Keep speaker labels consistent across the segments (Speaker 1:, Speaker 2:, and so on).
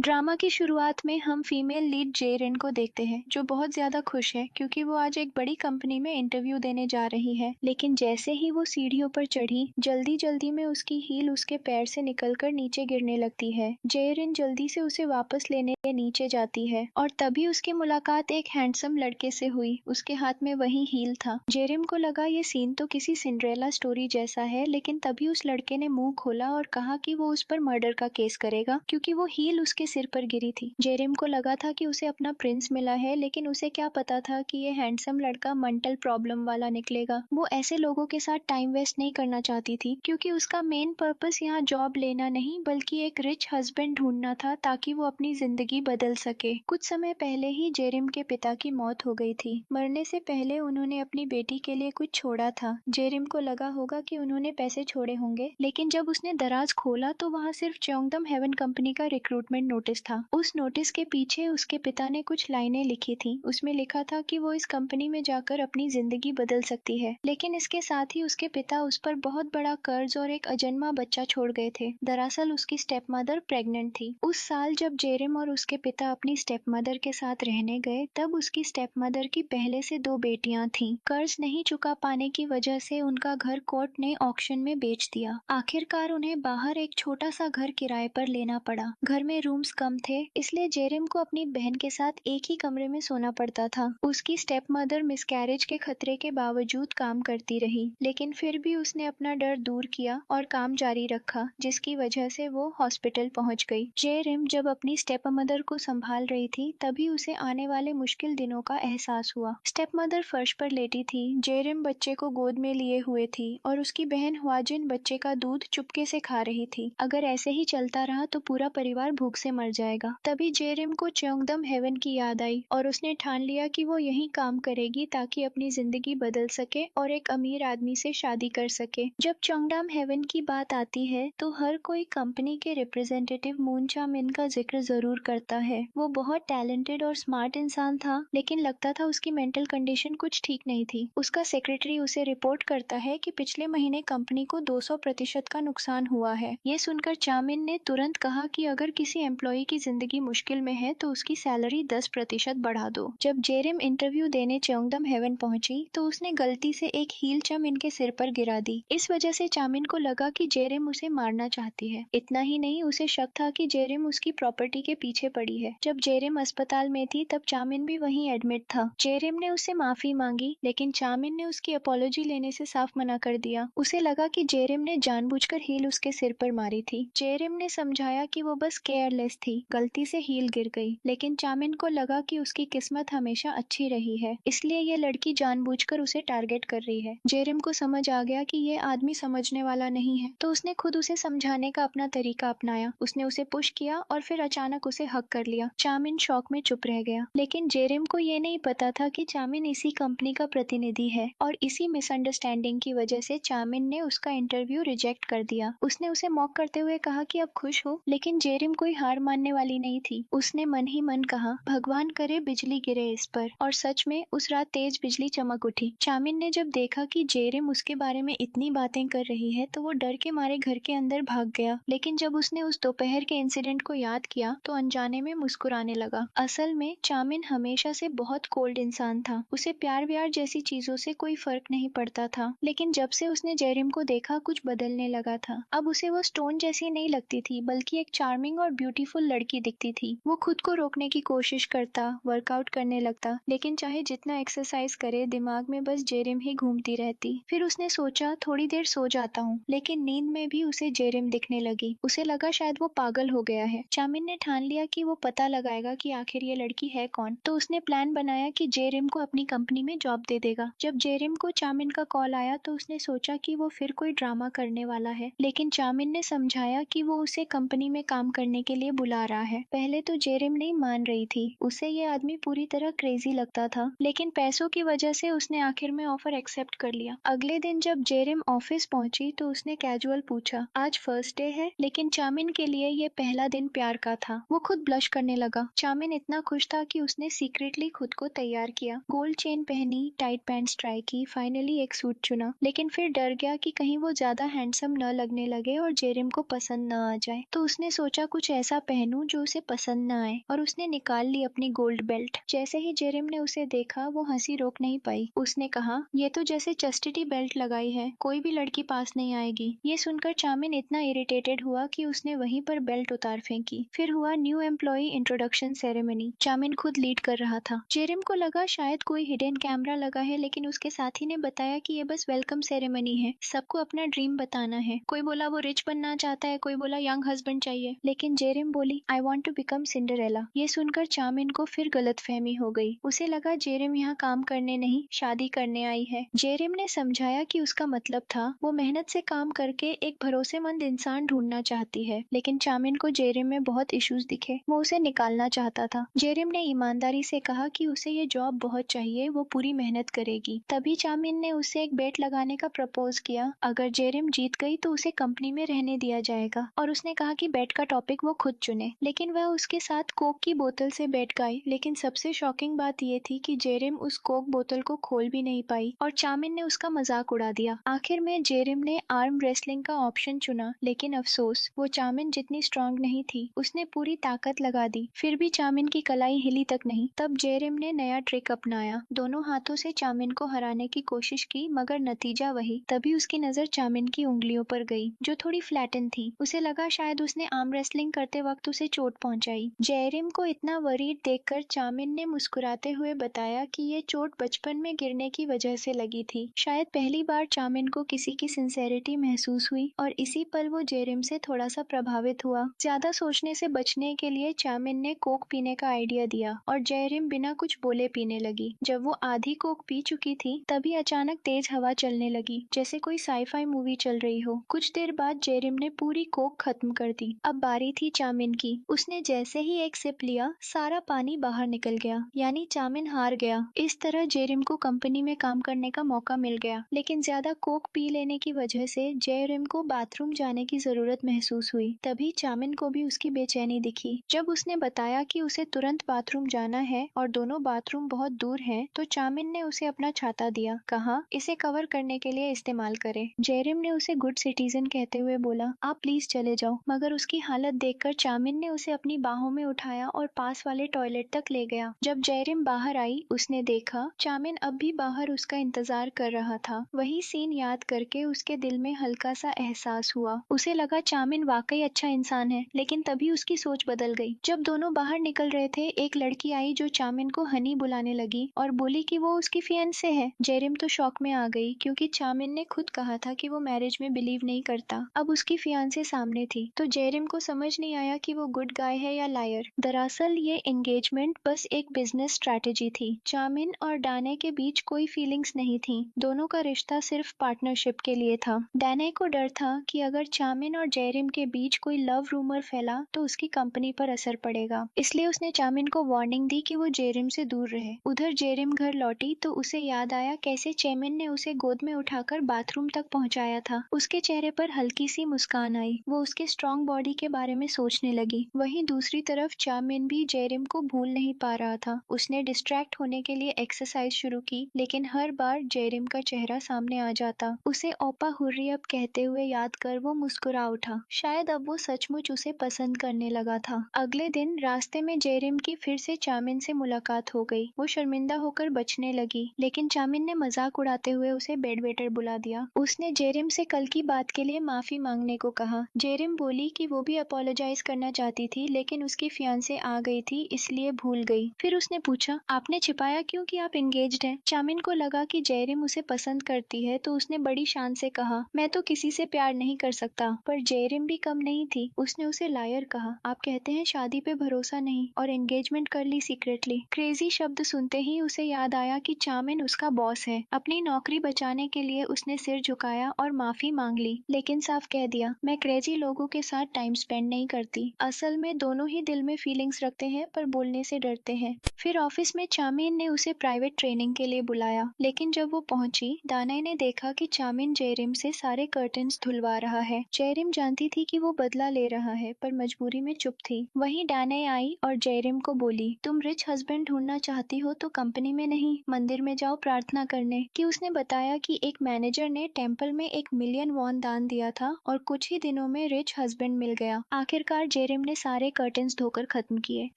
Speaker 1: Drama की शुरुआत में हम फीमेल लीड जेरिन को देखते हैं जो बहुत ज्यादा खुश है क्योंकि वो आज एक बड़ी कंपनी में इंटरव्यू देने जा रही है। लेकिन जैसे ही वो सीढ़ियों पर चढ़ी जल्दी जल्दी में उसकी हील उसके पैर से निकलकर नीचे गिरने लगती है। जेरिन जल्दी से उसे वापस लेने के नीचे जाती है और तभी उसकी मुलाकात एक हैंडसम लड़के से हुई। उसके हाथ में वही हील था। जेरिन को लगा ये सीन तो किसी सिंड्रेला स्टोरी जैसा है, लेकिन तभी उस लड़के ने मुंह खोला और कहा कि वो उस पर मर्डर का केस करेगा क्योंकि वो हील उसके सिर पर गिरी थी। जेरिम को लगा था कि उसे अपना प्रिंस मिला है, लेकिन उसे क्या पता था कि ये हैंडसम लड़का मेंटल प्रॉब्लम वाला निकलेगा। वो ऐसे लोगों के साथ टाइम वेस्ट नहीं करना चाहती थी क्योंकि उसका मेन पर्पस यहाँ जॉब लेना नहीं बल्कि एक रिच हस्बैंड ढूंढना था ताकि वो अपनी जिंदगी बदल सके। कुछ समय पहले ही जेरिम के पिता की मौत हो गई थी। मरने से पहले उन्होंने अपनी बेटी के लिए कुछ छोड़ा था। जेरिम को लगा होगा कि उन्होंने पैसे छोड़े होंगे, लेकिन जब उसने दराज खोला तो वहाँ सिर्फ च्योंगदम हेवन कंपनी का रिक्रूटमेंट नोटिस था। उस नोटिस के पीछे उसके पिता ने कुछ लाइनें लिखी थी। उसमें लिखा था कि वो इस कंपनी में जाकर अपनी जिंदगी बदल सकती है, लेकिन इसके साथ ही उसके पिता उस पर बहुत बड़ा कर्ज और एक अजन्मा बच्चा छोड़ गए थे। दरअसल उसकी स्टेप मदर प्रेग्नेंट थी। उस साल जब जेरिम और उसके पिता अपनी स्टेप मदर के साथ रहने गए तब उसकी स्टेप मदर की पहले से दो बेटियां थीं। कर्ज नहीं चुका पाने की वजह से उनका घर कोर्ट ने ऑक्शन में बेच दिया। आखिरकार उन्हें बाहर एक छोटा सा घर किराए पर लेना पड़ा। घर में रूम्स कम थे, इसलिए जेरिम को अपनी बहन के साथ एक ही कमरे में सोना पड़ता था। उसकी स्टेप मदर मिसकैरेज के खतरे के बावजूद काम करती रही, लेकिन फिर भी उसने अपना डर दूर किया और काम जारी रखा, जिसकी वजह से वो हॉस्पिटल पहुंच गई। जेरिम जब अपनी स्टेप मदर को संभाल रही थी तभी उसे आने वाले मुश्किल दिनों का एहसास हुआ। स्टेप मदर फर्श पर लेटी थी। जेरिम बच्चे को गोद में लिए हुए थी और उसकी बहन ह्वाजिन बच्चे का दूध चुपके से खा रही थी। अगर ऐसे ही चलता रहा तो पूरा परिवार भूख से मर जाएगा। तभी जेरिम को च्योंगदम हेवन की याद आई और उसने ठान लिया कि वो यहीं काम करेगी ताकि अपनी जिंदगी बदल सके और एक अमीर आदमी से शादी कर सके। जब च्योंगडम हेवन की बात आती है तो हर कोई कंपनी के रिप्रेजेंटेटिव मून चा मिन का जिक्र जरूर करता है। वो बहुत टैलेंटेड और स्मार्ट इंसान था, लेकिन लगता था उसकी मेंटल कंडीशन कुछ ठीक नहीं थी। उसका सेक्रेटरी उसे रिपोर्ट करता है कि पिछले महीने कंपनी को 200% का नुकसान हुआ है। ये सुनकर चामिन ने तुरंत कहा कि अगर किसी एम्प्लॉय की जिंदगी मुश्किल में है तो उसकी सैलरी 10% बढ़ा दो। जब जेरिम इंटरव्यू देने च्योंगदम हेवन पहुंची तो उसने गलती से एक हील चामिन के सिर पर गिरा दी। इस वजह से चामिन को लगा कि जेरिम उसे मारना चाहती है। इतना ही नहीं, उसे शक था कि जेरिम उसकी प्रॉपर्टी के पीछे पड़ी है। जब जेरिम अस्पताल में थी तब चामिन भी वहीं एडमिट था। जेरिम ने उससे माफी मांगी, लेकिन चामिन ने उसकी अपॉलॉजी लेने से साफ मना कर दिया। उसे लगा कि जेरिम ने जानबूझकर हील उसके सिर पर मारी थी। जेरिम ने समझाया कि वो बस केयरलेस थी, गलती से हील गिर गई। लेकिन चामिन को लगा कि उसकी किस्मत हमेशा अच्छी रही है, इसलिए ये लड़की जानबूझकर उसे टारगेट कर रही है। जेरिम को समझ आ गया कि ये आदमी समझने वाला नहीं है, तो उसने खुद उसे समझाने का अपना तरीका अपनाया। उसने उसे पुश किया और फिर अचानक उसे हक कर लिया। चामिन शॉक में चुप रह गया, लेकिन जेरिम को ये नहीं पता था कि चामिन इसी कंपनी का प्रतिनिधि है और इसी मिसअंडरस्टैंडिंग की वजह से चामिन ने उसका इंटरव्यू रिजेक्ट कर दिया। उसने उसे मॉक करते हुए कहा कि अब खुश हो, लेकिन जेरिम कोई हार मानने वाली नहीं थी। उसने मन ही मन कहा, भगवान करे बिजली गिरे इस पर। और सच में उस रात तेज बिजली चमक उठी। चामिन ने जब देखा कि जेरिम उसके बारे में इतनी बातें कर रही है तो वो डर के मारे घर के अंदर भाग गया। लेकिन जब उसने उस दोपहर के इंसिडेंट को याद किया तो अनजाने में मुस्कुराने लगा। असल में चामिन हमेशा से बहुत कोल्ड इंसान था। उसे प्यार व्यार जैसी चीजों से कोई फर्क नहीं पड़ता था, लेकिन जब से उसने जेरिम को देखा कुछ बदलने लगा था। अब उसे वो स्टोन जैसी नहीं लगती थी, बल्कि एक चार्मिंग और ब्यूटीफुल लड़की दिखती थी। वो खुद को रोकने की कोशिश करता, वर्कआउट करने लगता, लेकिन चाहे जितना एक्सरसाइज करे दिमाग में बस जेरिम ही घूमती रहती। फिर उसने सोचा थोड़ी देर सो जाता हूँ, लेकिन नींद में भी उसे जेरिम दिखने लगी। उसे लगा शायद वो पागल हो गया है। चामिन ने ठान लिया कि वो पता लगाएगा कि आखिर ये लड़की है कौन। तो उसने प्लान बनाया कि जेरिम को अपनी कंपनी में जॉब दे देगा। जब जेरिम को चामिन का कॉल आया तो उसने सोचा कि वो फिर कोई ड्रामा करने वाला है, लेकिन चामिन ने समझाया कि वो उसे कंपनी में काम करने के लिए बुला रहा है। पहले तो जेरिम नहीं मान रही थी, उसे ये आदमी पूरी तरह क्रेजी लगता था, लेकिन पैसों की वजह से उसने आखिर में ऑफर एक्सेप्ट कर लिया। अगले दिन जब जेरिम ऑफिस पहुंची तो उसने कैजुअल पूछा, आज फर्स्ट डे है? लेकिन चामिन के लिए ये पहला दिन प्यार का था। वो खुद ब्लश करने लगा। चामिन इतना खुश था कि उसने सीक्रेटली खुद को तैयार किया, गोल्ड चेन पहनी, टाइट पैंट्स ट्राई की, फाइनली एक सूट चुना, लेकिन फिर डर गया कि कहीं वो ज्यादा हैंडसम न लगने लगे और जेरिम को पसंद न आ जाए। तो उसने सोचा कुछ ऐसा पहनूं जो उसे पसंद न आए, और उसने निकाल ली अपनी गोल्ड बेल्ट। जैसे ही जेरिम ने उसे देखा वो हंसी रोक नहीं पाई। उसने कहा, ये तो जैसे चस्टिटी बेल्ट लगाई है, कोई भी लड़की पास नहीं आएगी। ये सुनकर चामिन इतना इरिटेटेड हुआ कि उसने वहीं पर बेल्ट उतार फेंकी। फिर हुआ new employee introduction ceremony. Chamin खुद लीड कर रहा था। जेरिम को लगा शायद कोई हिडन कैमरा लगा है, लेकिन उसके साथी ने बताया कि ये बस वेलकम सेरेमनी है, सबको अपना ड्रीम बताना है। कोई बोला वो रिच बनना चाहता है, कोई बोला यंग हस्बैंड चाहिए, लेकिन जेरिम बोली I want to become Cinderella. ये सुनकर चामिन को फिर गलतफहमी हो गई। उसे लगा जेरिम यहाँ काम करने नहीं, शादी करने आई है। जेरिम ने समझाया कि उसका मतलब था वो मेहनत से काम करके एक भरोसेमंद इंसान ढूंढना चाहती है, लेकिन चामिन को जेरिम में बहुत इश्यूज दिखे। वो उसे निकालना चाहता था। जेरिम ने ईमानदारी से कहा कि उसे ये जॉब बहुत चाहिए, वो पूरी मेहनत करेगी। तभी चामिन ने उसे एक बेट लगाने का प्रपोज किया। अगर जेरिम जीत गई तो उसे कंपनी में रहने दिया जाएगा, और उसने कहा कि बेट का टॉपिक वो खुद चुने। लेकिन वह उसके साथ कोक की बोतल से बेट गई। लेकिन सबसे शॉकिंग बात ये थी कि जेरिम उस कोक बोतल को खोल भी नहीं पाई, और चामिन ने उसका मजाक उड़ा दिया। आखिर में जेरिम ने आर्म रेसलिंग का ऑप्शन चुना, लेकिन अफसोस वो चामिन जितनी स्ट्रांग नहीं थी। उसने पूरी ताकत लगा दी, फिर भी चामिन की कलाई हिली तक नहीं। तब जेरिम ने नया ट्रिक अपनाया। दोनों हाथों से चामिन को हराने की कोशिश की, मगर नतीजा वही। तभी उसकी नजर चामिन की उंगलियों पर गई, जो थोड़ी फ्लैटन थी। उसे लगा शायद उसने आर्म रेसलिंग करते वक्त उसे चोट पहुंचाई। जेरिम को इतना वरीड देखकर चामिन ने मुस्कुराते हुए बताया कि ये चोट बचपन में गिरने की वजह से लगी थी। शायद पहली बार चामिन को किसी की सिंसेरिटी महसूस हुई, और इसी पल वो जेरिम से थोड़ा सा प्रभावित हुआ। ज्यादा सोचने से बचने के लिए चामिन ने कोक पीने का आइडिया दिया, और जेरिम बिना कुछ बोले पीने लगी। जब वो आधी कोक पी चुकी थी, तभी अचानक तेज हवा चलने लगी, जैसे कोई साईफाई मूवी चल रही हो। कुछ देर बाद जेरिम ने पूरी कोक खत्म कर दी। अब बारी थी चामिन की। उसने जैसे ही एक सिप लिया, सारा पानी बाहर निकल गया, यानी चामिन हार गया। इस तरह जेरिम को कंपनी में काम करने का मौका मिल गया, लेकिन ज्यादा कोक पी लेने की वजह से जेरिम को बाथरूम जाने की जरूरत महसूस हुई। तभी चामिन को भी उसकी बेचैनी दिखी। जब उसने बताया कि उसे तुरंत बाथरूम जाना है और दोनों बाथरूम बहुत दूर हैं, तो चामिन ने उसे अपना छाता दिया। कहा, इसे कवर करने के लिए इस्तेमाल करें। जेरिम ने उसे गुड सिटीजन कहते हुए बोला, आप प्लीज चले जाओ। मगर उसकी हालत देखकर चामिन ने उसे अपनी बाहों में उठाया और पास वाले टॉयलेट तक ले गया। जब जेरिम बाहर आई, उसने देखा चामिन अब भी बाहर उसका इंतजार कर रहा था। वही सीन याद करके उसके दिल में हल्का सा एहसास हुआ। उसे लगा चामिन वाकई अच्छा इंसान है, लेकिन तभी उसकी सोच बदल गई। जब दोनों बाहर निकल रहे थे, एक लड़की आई जो चामिन को हनी बुलाने लगी और बोली कि वो उसकी फियांसे है। जेरिम तो शॉक में आ गई, क्योंकि चामिन ने खुद कहा था कि वो मैरिज में बिलीव नहीं करता। अब उसकी फियांसे सामने थी, तो जेरिम को समझ नहीं आया कि वो गुड गाय है या लायर। दरअसल ये एंगेजमेंट बस एक बिजनेस स्ट्रैटेजी थी। चामिन और डाने के बीच कोई फीलिंग्स नहीं थी। दोनों का रिश्ता सिर्फ पार्टनरशिप के लिए था। डाने को डर था कि अगर चामिन और जेरिम के बीच कोई लव रूमर फैला तो उसकी कंपनी पर असर पड़ेगा। इसलिए उसने चामिन को वार्निंग दी कि वो जेरिम से दूर रहे। उधर जेरिम घर लौटी तो उसे याद आया कैसे चेमिन ने उसे गोद में उठाकर बाथरूम तक पहुंचाया था। उसके चेहरे पर हल्की सी मुस्कान आई। वो उसके स्ट्रॉन्ग बॉडी के बारे में सोचने लगी। वहीं दूसरी तरफ चामिन भी जेरिम को भूल नहीं पा रहा था। उसने डिस्ट्रैक्ट होने के लिए एक्सरसाइज शुरू की, लेकिन हर बार जेरिम का चेहरा सामने आ जाता। उसे ओपा हुर्रियत कहते हुए याद कर वो मुस्कुरा उठा। शायद अब वो सचमुच उसे पसंद करने लगा था। अगले दिन रास्ते में जेरिम की फिर से चामिन से मुलाकात हो गई। वो शर्मिंदा होकर बचने लगी, लेकिन चामिन ने मजाक उड़ाते हुए उसे बेड वेटर बुला दिया। उसने जेरिम से कल की बात के लिए माफी मांगने को कहा। जेरिम बोली कि वो भी अपोलोजाइज करना चाहती थी, लेकिन उसकी फियांसे आ गई थी, इसलिए भूल गई। फिर उसने पूछा, आपने छिपाया क्यों कि आप एंगेज्ड हैं? चामिन को लगा कि जेरिम उसे पसंद करती है, तो उसने बड़ी शान से कहा, मैं तो किसी से प्यार नहीं कर सकता। पर जेरिम भी कम नहीं थी। उसने उसे लायर कहा। आप कहते हैं शादी पे भरोसा नहीं, और एंगेजमेंट कर ली सीक्रेटली। क्रेजी शब्द सुनते ही उसे याद आया कि चामिन उसका बॉस है। अपनी नौकरी बचाने के लिए उसने सिर झुकाया और माफी मांग ली, लेकिन साफ कह दिया, मैं क्रेजी लोगों के साथ टाइम स्पेंड नहीं करती। असल में दोनों ही दिल में फीलिंग्स रखते हैं, पर बोलने से डरते हैं। फिर ऑफिस में चामिन ने उसे प्राइवेट ट्रेनिंग के लिए बुलाया, लेकिन जब वो पहुंची, दानाई ने देखा कि चामिन जेरिम से सारे कर्टन्स धुलवा रहा है। जेरिम जानती थी कि वो बदला ले रहा है, पर मजबूरी में चुप थी। वहीं दानाई आई और जेरिम को बोली, तुम रिच हस्बैंड ढूंढना चाहती हो तो कंपनी में नहीं, मंदिर में जाओ प्रार्थना करने। कि उसने बताया कि एक मैनेजर ने टेम्पल में 1 मिलियन वॉन दान दिया था और कुछ ही दिनों में रिच हस्बैंड मिल गया। आखिरकार जेरिम ने सारे कर्टन्स धोकर खत्म किए।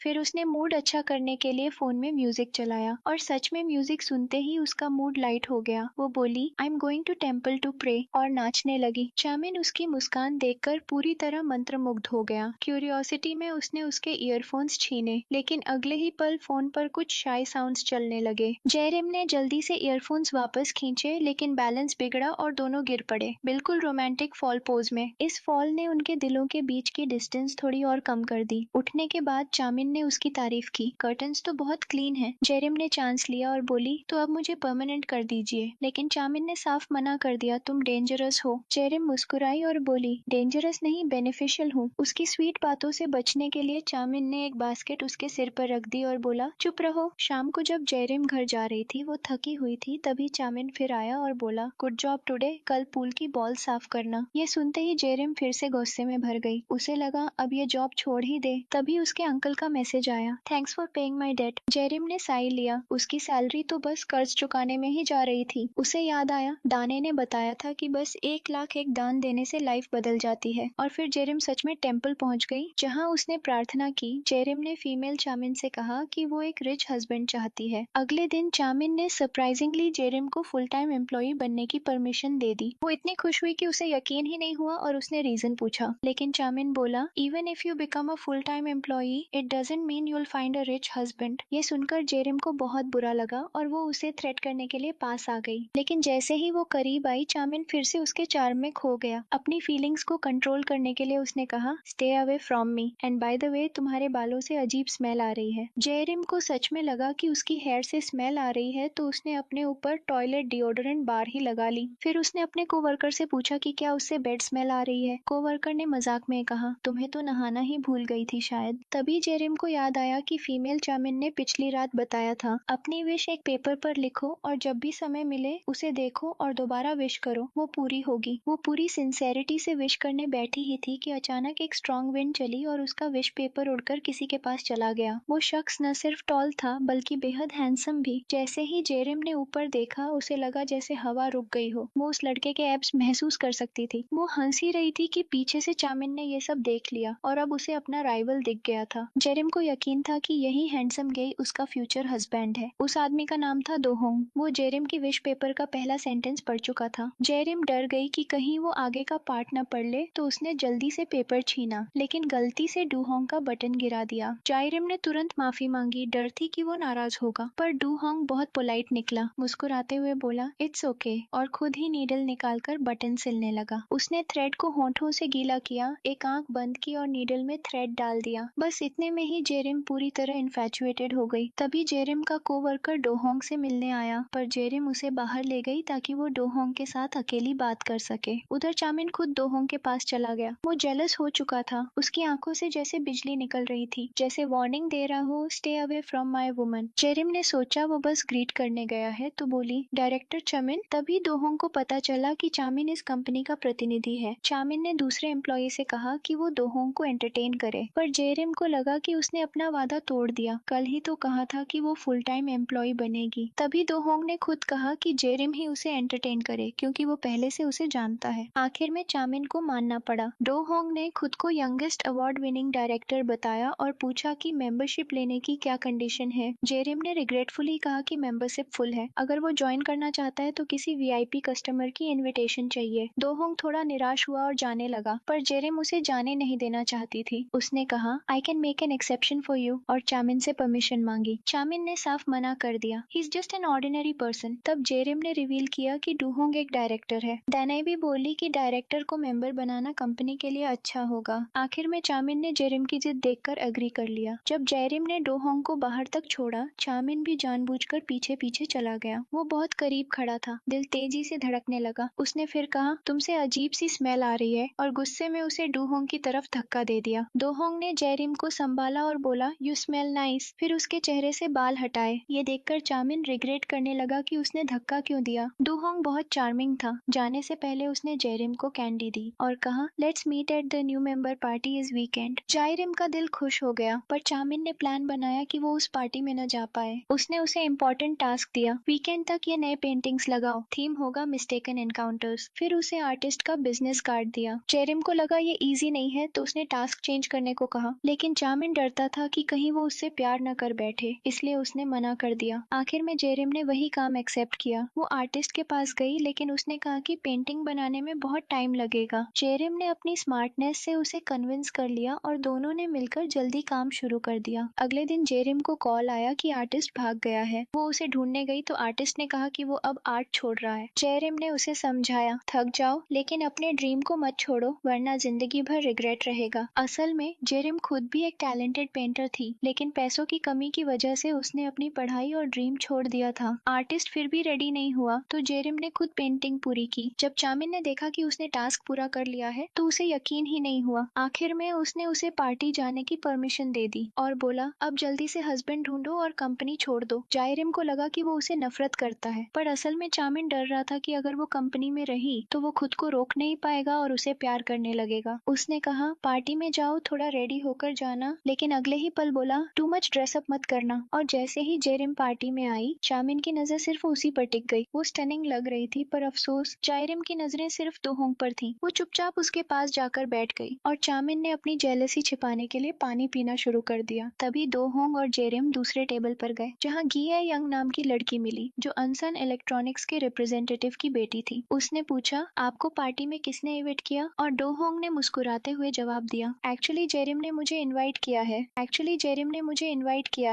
Speaker 1: फिर उसने मूड अच्छा करने के लिए फोन में म्यूजिक चलाया और सच में म्यूजिक सुनते ही उसका मूड लाइट हो गया। वो बोली I am going to temple to pray और नाचने लगी। चामिन उसकी मुस्कान देखकर पूरी तरह मंत्रमुग्ध हो गया। क्यूरियोसिटी में उसने उसके ईयरफोन्स छीने, लेकिन अगले ही पल फोन पर कुछ शाई साउंड्स चलने लगे। जेरिम ने जल्दी से ईयरफोन्स वापस खींचे, लेकिन बैलेंस बिगड़ा और दोनों गिर पड़े, बिल्कुल रोमांटिक फॉल पोज में। इस फॉल ने उनके दिलों के बीच की डिस्टेंस थोड़ी और कम कर दी। उठने के बाद चामिन ने उसकी तारीफ की। कर्टन्स तो बहुत क्लीन है। जेरिम ने चांस लिया और बोली तो अब मुझे परमानेंट कर दीजिए, लेकिन चामिन ने साफ मना कर दिया, तुम डेंजरस हो। जेरिम मुस्कुराई और बोली डेंजरस नहीं, बेनिफिशियल हूँ। उसकी स्वीट बातों से बचने के लिए चामिन ने एक बास्केट उसके सिर पर रख दी और बोला चुप रहो। शाम को जब जेरिम घर जा रही थी, वो थकी हुई थी, तभी चामिन फिर आया और बोला गुड जॉब टुडे, कल पूल की बॉल साफ करना। ये सुनते ही जेरिम फिर से गुस्से में भर गई। उसे लगा अब ये जॉब छोड़ ही दे। तभी उसके अंकल का मैसेज आया, thanks for paying my date. Jerim ने साई लिया। उसकी सैलरी तो बस कर्ज चुकाने में ही जा रही थी। उसे याद आया दाने ने बताया था कि बस 1 लाख एक दान देने से लाइफ बदल जाती है। और फिर जेरिम सच में टेम्पल पहुंच गई, जहां उसने प्रार्थना की। जेरिम ने फीमेल चामिन से कहा कि वो एक रिच हस्बैंड चाहती है। अगले दिन चामिन ने सरप्राइजिंगली जेरिम को फुल टाइम एम्प्लॉय बनने की परमिशन दे दी। वो इतनी खुश हुई कि उसे यकीन ही नहीं हुआ और उसने रीजन पूछा, लेकिन चामिन बोला even if you become a full time employee it doesn't mean you'll find a rich husband. ये सुनकर जेरिम को बहुत बुरा लगा और वो उसे थ्रेट करने के लिए पास आ गई। लेकिन जैसे ही वो करीब आई, चामिन फिर से उसके चार्म में खो गया। अपनी फीलिंग्स को कंट्रोल करने के लिए उसने कहा stay away from me, and by the way तुम्हारे बालों से अजीब स्मेल आ रही है। जेरिम को सच में लगा कि उसकी हेयर से स्मेल आ रही है, तो उसने अपने ऊपर टॉयलेट डिओडोरेंट बार ही लगा ली। फिर उसने अपने कोवर्कर से पूछा कि क्या उससे बेड स्मेल आ रही है। कोवर्कर ने मजाक में कहा तुम्हें तो नहाना ही भूल गई थी शायद। तभी जेरिम को याद आया कि फीमेल चामिन ने पिछली रात बताया था अपनी विश एक पेपर पर लिखो और जब भी समय मिले उसे देखो और दोबारा विश करो, वो पूरी होगी। वो पूरी सिंसेरिटी से विश करने बैठी ही थी कि अचानक एक स्ट्रॉन्ग विंड चली और उसका विश पेपर उड़कर किसी के पास चला गया। वो शख्स न सिर्फ टॉल था बल्कि बेहद हैंडसम भी। जैसे ही जेरिम ने ऊपर देखा, उसे लगा जैसे हवा रुक गई हो। वो उस लड़के के एब्स महसूस कर सकती थी। वो हंस ही रही थी कि पीछे से चामिन ने ये सब देख लिया और अब उसे अपना राइवल दिख गया था। जेरिम को यकीन था कि यही हैंडसम गे उसका फ्यूचर हस्बैंड है। उस आदमी का नाम था दोहोंग। वो जेरिम की विश पेपर का पहला सेंटेंस पढ़ चुका था। जेरिम डर गई कि कहीं वो आगे का पार्ट न पढ़ ले, तो उसने जल्दी से पेपर छीना, लेकिन गलती से डूहोंग का बटन गिरा दिया। जेरिम ने तुरंत माफी मांगी, डर थी कि वो नाराज होगा, पर डूहोंग बहुत पोलाइट निकला। मुस्कुराते हुए बोला इट्स ओके, और खुद ही नीडल निकालकर बटन सिलने लगा। उसने थ्रेड को होंठों से गीला किया, एक आंख बंद की और नीडल में थ्रेड डाल दिया। बस इतने में ही जेरिम पूरी तरह इन्फैचुएटेड हो गई। तभी जेरिम का कोवर्कर डोहोंग से मिलने आया, पर जेरिम उसे बाहर ले गई ताकि वो डोहोंग के साथ अकेली बात कर सके। उधर चामिन खुद डोहोंग के पास चला गया। वो जेलस हो चुका था। उसकी आंखों से जैसे बिजली निकल रही थी, जैसे वार्निंग दे रहा हो stay away from my woman. Jerim ने सोचा वो बस ग्रीट करने गया है, तो बोली डायरेक्टर चामिन। तभी डोहोंग को पता चला कि चामिन इस कंपनी का प्रतिनिधि है। चामिन ने दूसरे एम्प्लॉय से कहा कि वो डोहोंग को एंटरटेन करे, पर जेरिम को लगा कि उसने अपना वादा तोड़ दिया। कल ही तो कहा था कि वो फुल टाइम एम्प्लॉय बनेगी। तभी डोहोंग ने खुद कहा कि जेरिम ही उसे एंटरटेन करे, क्योंकि वो पहले से उसे जानता है। आखिर में चामिन को मानना पड़ा। डोहोंग ने खुद को यंगेस्ट अवार्ड विनिंग डायरेक्टर बताया और पूछा कि मेंबरशिप लेने की क्या कंडीशन है। जेरिम ने रिग्रेटफुली कहा कि मेंबरशिप फुल है, अगर वो ज्वाइन करना चाहता है तो किसी वीआईपी कस्टमर की इनविटेशन चाहिए। डोहोंग थोड़ा निराश हुआ और जाने लगा, पर जेरिम उसे जाने नहीं देना चाहती थी। उसने कहा I can make an exception for you, और चामिन से परमिशन मांगी। चामिन ने साफ मना कर दिया, he is just an ordinary person. तब जेरिम ने रिवील किया कि डोहोंग एक डायरेक्टर है। दानाई भी बोली कि डायरेक्टर को मेंबर बनाना कंपनी के लिए अच्छा होगा। आखिर में चामिन ने जेरिम की जिद देखकर एग्री कर लिया। जब जेरिम ने डोहोंग को बाहर तक छोड़ा, चामिन भी जानबूझकर पीछे पीछे चला गया। वो बहुत करीब खड़ा था, दिल तेजी से धड़कने लगा। उसने फिर कहा तुमसे अजीब सी स्मेल आ रही है, और गुस्से में उसे डोहोंग की तरफ धक्का दे दिया। डोहोंग ने जेरिम को संभाला और बोला यू स्मेल नाइस, फिर उसके चेहरे से बाल हटाए। ये देखकर चामिन रिग्रेट करने लगा कि उसने धक्का क्यों दिया। डोहोंग बहुत चार्मिंग था। जाने से पहले उसने जेरिम को कैंडी दी और कहा let's meet at the new member party this weekend. Jerim का दिल खुश हो गया, पर चामिन ने प्लान बनाया कि वो उस पार्टी में न जा पाए। उसने उसे इम्पोर्टेंट टास्क दिया, वीकेंड तक ये नए पेंटिंग्स लगाओ, थीम होगा मिस्टेकन एनकाउंटर्स। फिर उसे आर्टिस्ट का बिजनेस कार्ड दिया। जेरिम को लगा ये इजी नहीं है, तो उसने टास्क चेंज करने को कहा, लेकिन चामिन डरता था कि कहीं वो उससे प्यार न कर बैठे, इसलिए उसने मना कर दिया। आखिर में जेरिम ने वही काम एक्सेप्ट किया। वो आर्टिस्ट के पास गई, लेकिन उसने कहा कि पेंटिंग बनाने में बहुत टाइम लगेगा। जेरिम ने अपनी स्मार्टनेस से उसे कन्विंस कर लिया और दोनों ने मिलकर जल्दी काम शुरू कर दिया। अगले दिन जेरिम को कॉल आया कि आर्टिस्ट भाग गया है। वो उसे ढूंढने गई तो आर्टिस्ट ने कहा कि वो अब आर्ट छोड़ रहा है। जेरिम ने उसे समझाया, थक जाओ लेकिन अपने ड्रीम को मत छोड़ो, वरना जिंदगी भर रिग्रेट रहेगा। असल में जेरिम खुद भी एक टैलेंटेड पेंटर थी, लेकिन पैसों की कमी की वजह से उसने अपनी पढ़ाई और ड्रीम छोड़ दिया था। आर्टिस्ट फिर भी रेडी नहीं हुआ तो जेरिम ने खुद पेंटिंग पूरी की। जब चामिन ने देखा कि उसने टास्क पूरा कर लिया है तो उसे यकीन ही नहीं हुआ। आखिर में उसने उसे पार्टी जाने की परमिशन दे दी और बोला, अब जल्दी से हस्बैंड ढूंढो और कंपनी छोड़ दो। जेरिम को लगा कि वो उसे नफरत करता है, पर असल में चामिन डर रहा था कि अगर वो कंपनी में रही तो वो खुद को रोक नहीं पाएगा और उसे प्यार करने लगेगा। उसने कहा, पार्टी में जाओ, थोड़ा रेडी होकर जाना, लेकिन अगले ही पल बोला, टू मच ड्रेसअप मत करना। और जैसे ही जेरिम पार्टी में आई, चामिन की नजर सिर्फ उसी पर टिक गई। वो स्टनिंग लग रही थी, पर अफसोस जेरिम की नजरें सिर्फ डोहोंग पर थी। वो चुपचाप उसके पास जाकर बैठ गई और चामिन ने अपनी जेलसी छिपाने के लिए पानी पीना शुरू कर दिया। तभी डोहोंग और जेरिम दूसरे टेबल पर गए, जहाँ गिये यंग नाम की लड़की मिली, जो अनसन इलेक्ट्रॉनिक्स के रिप्रेजेंटेटिव की बेटी थी। उसने पूछा, आपको पार्टी में किसने इनवाइट किया? और डोहोंग ने मुस्कुराते हुए जवाब दिया, एक्चुअली जेरिम ने मुझे इनवाइट किया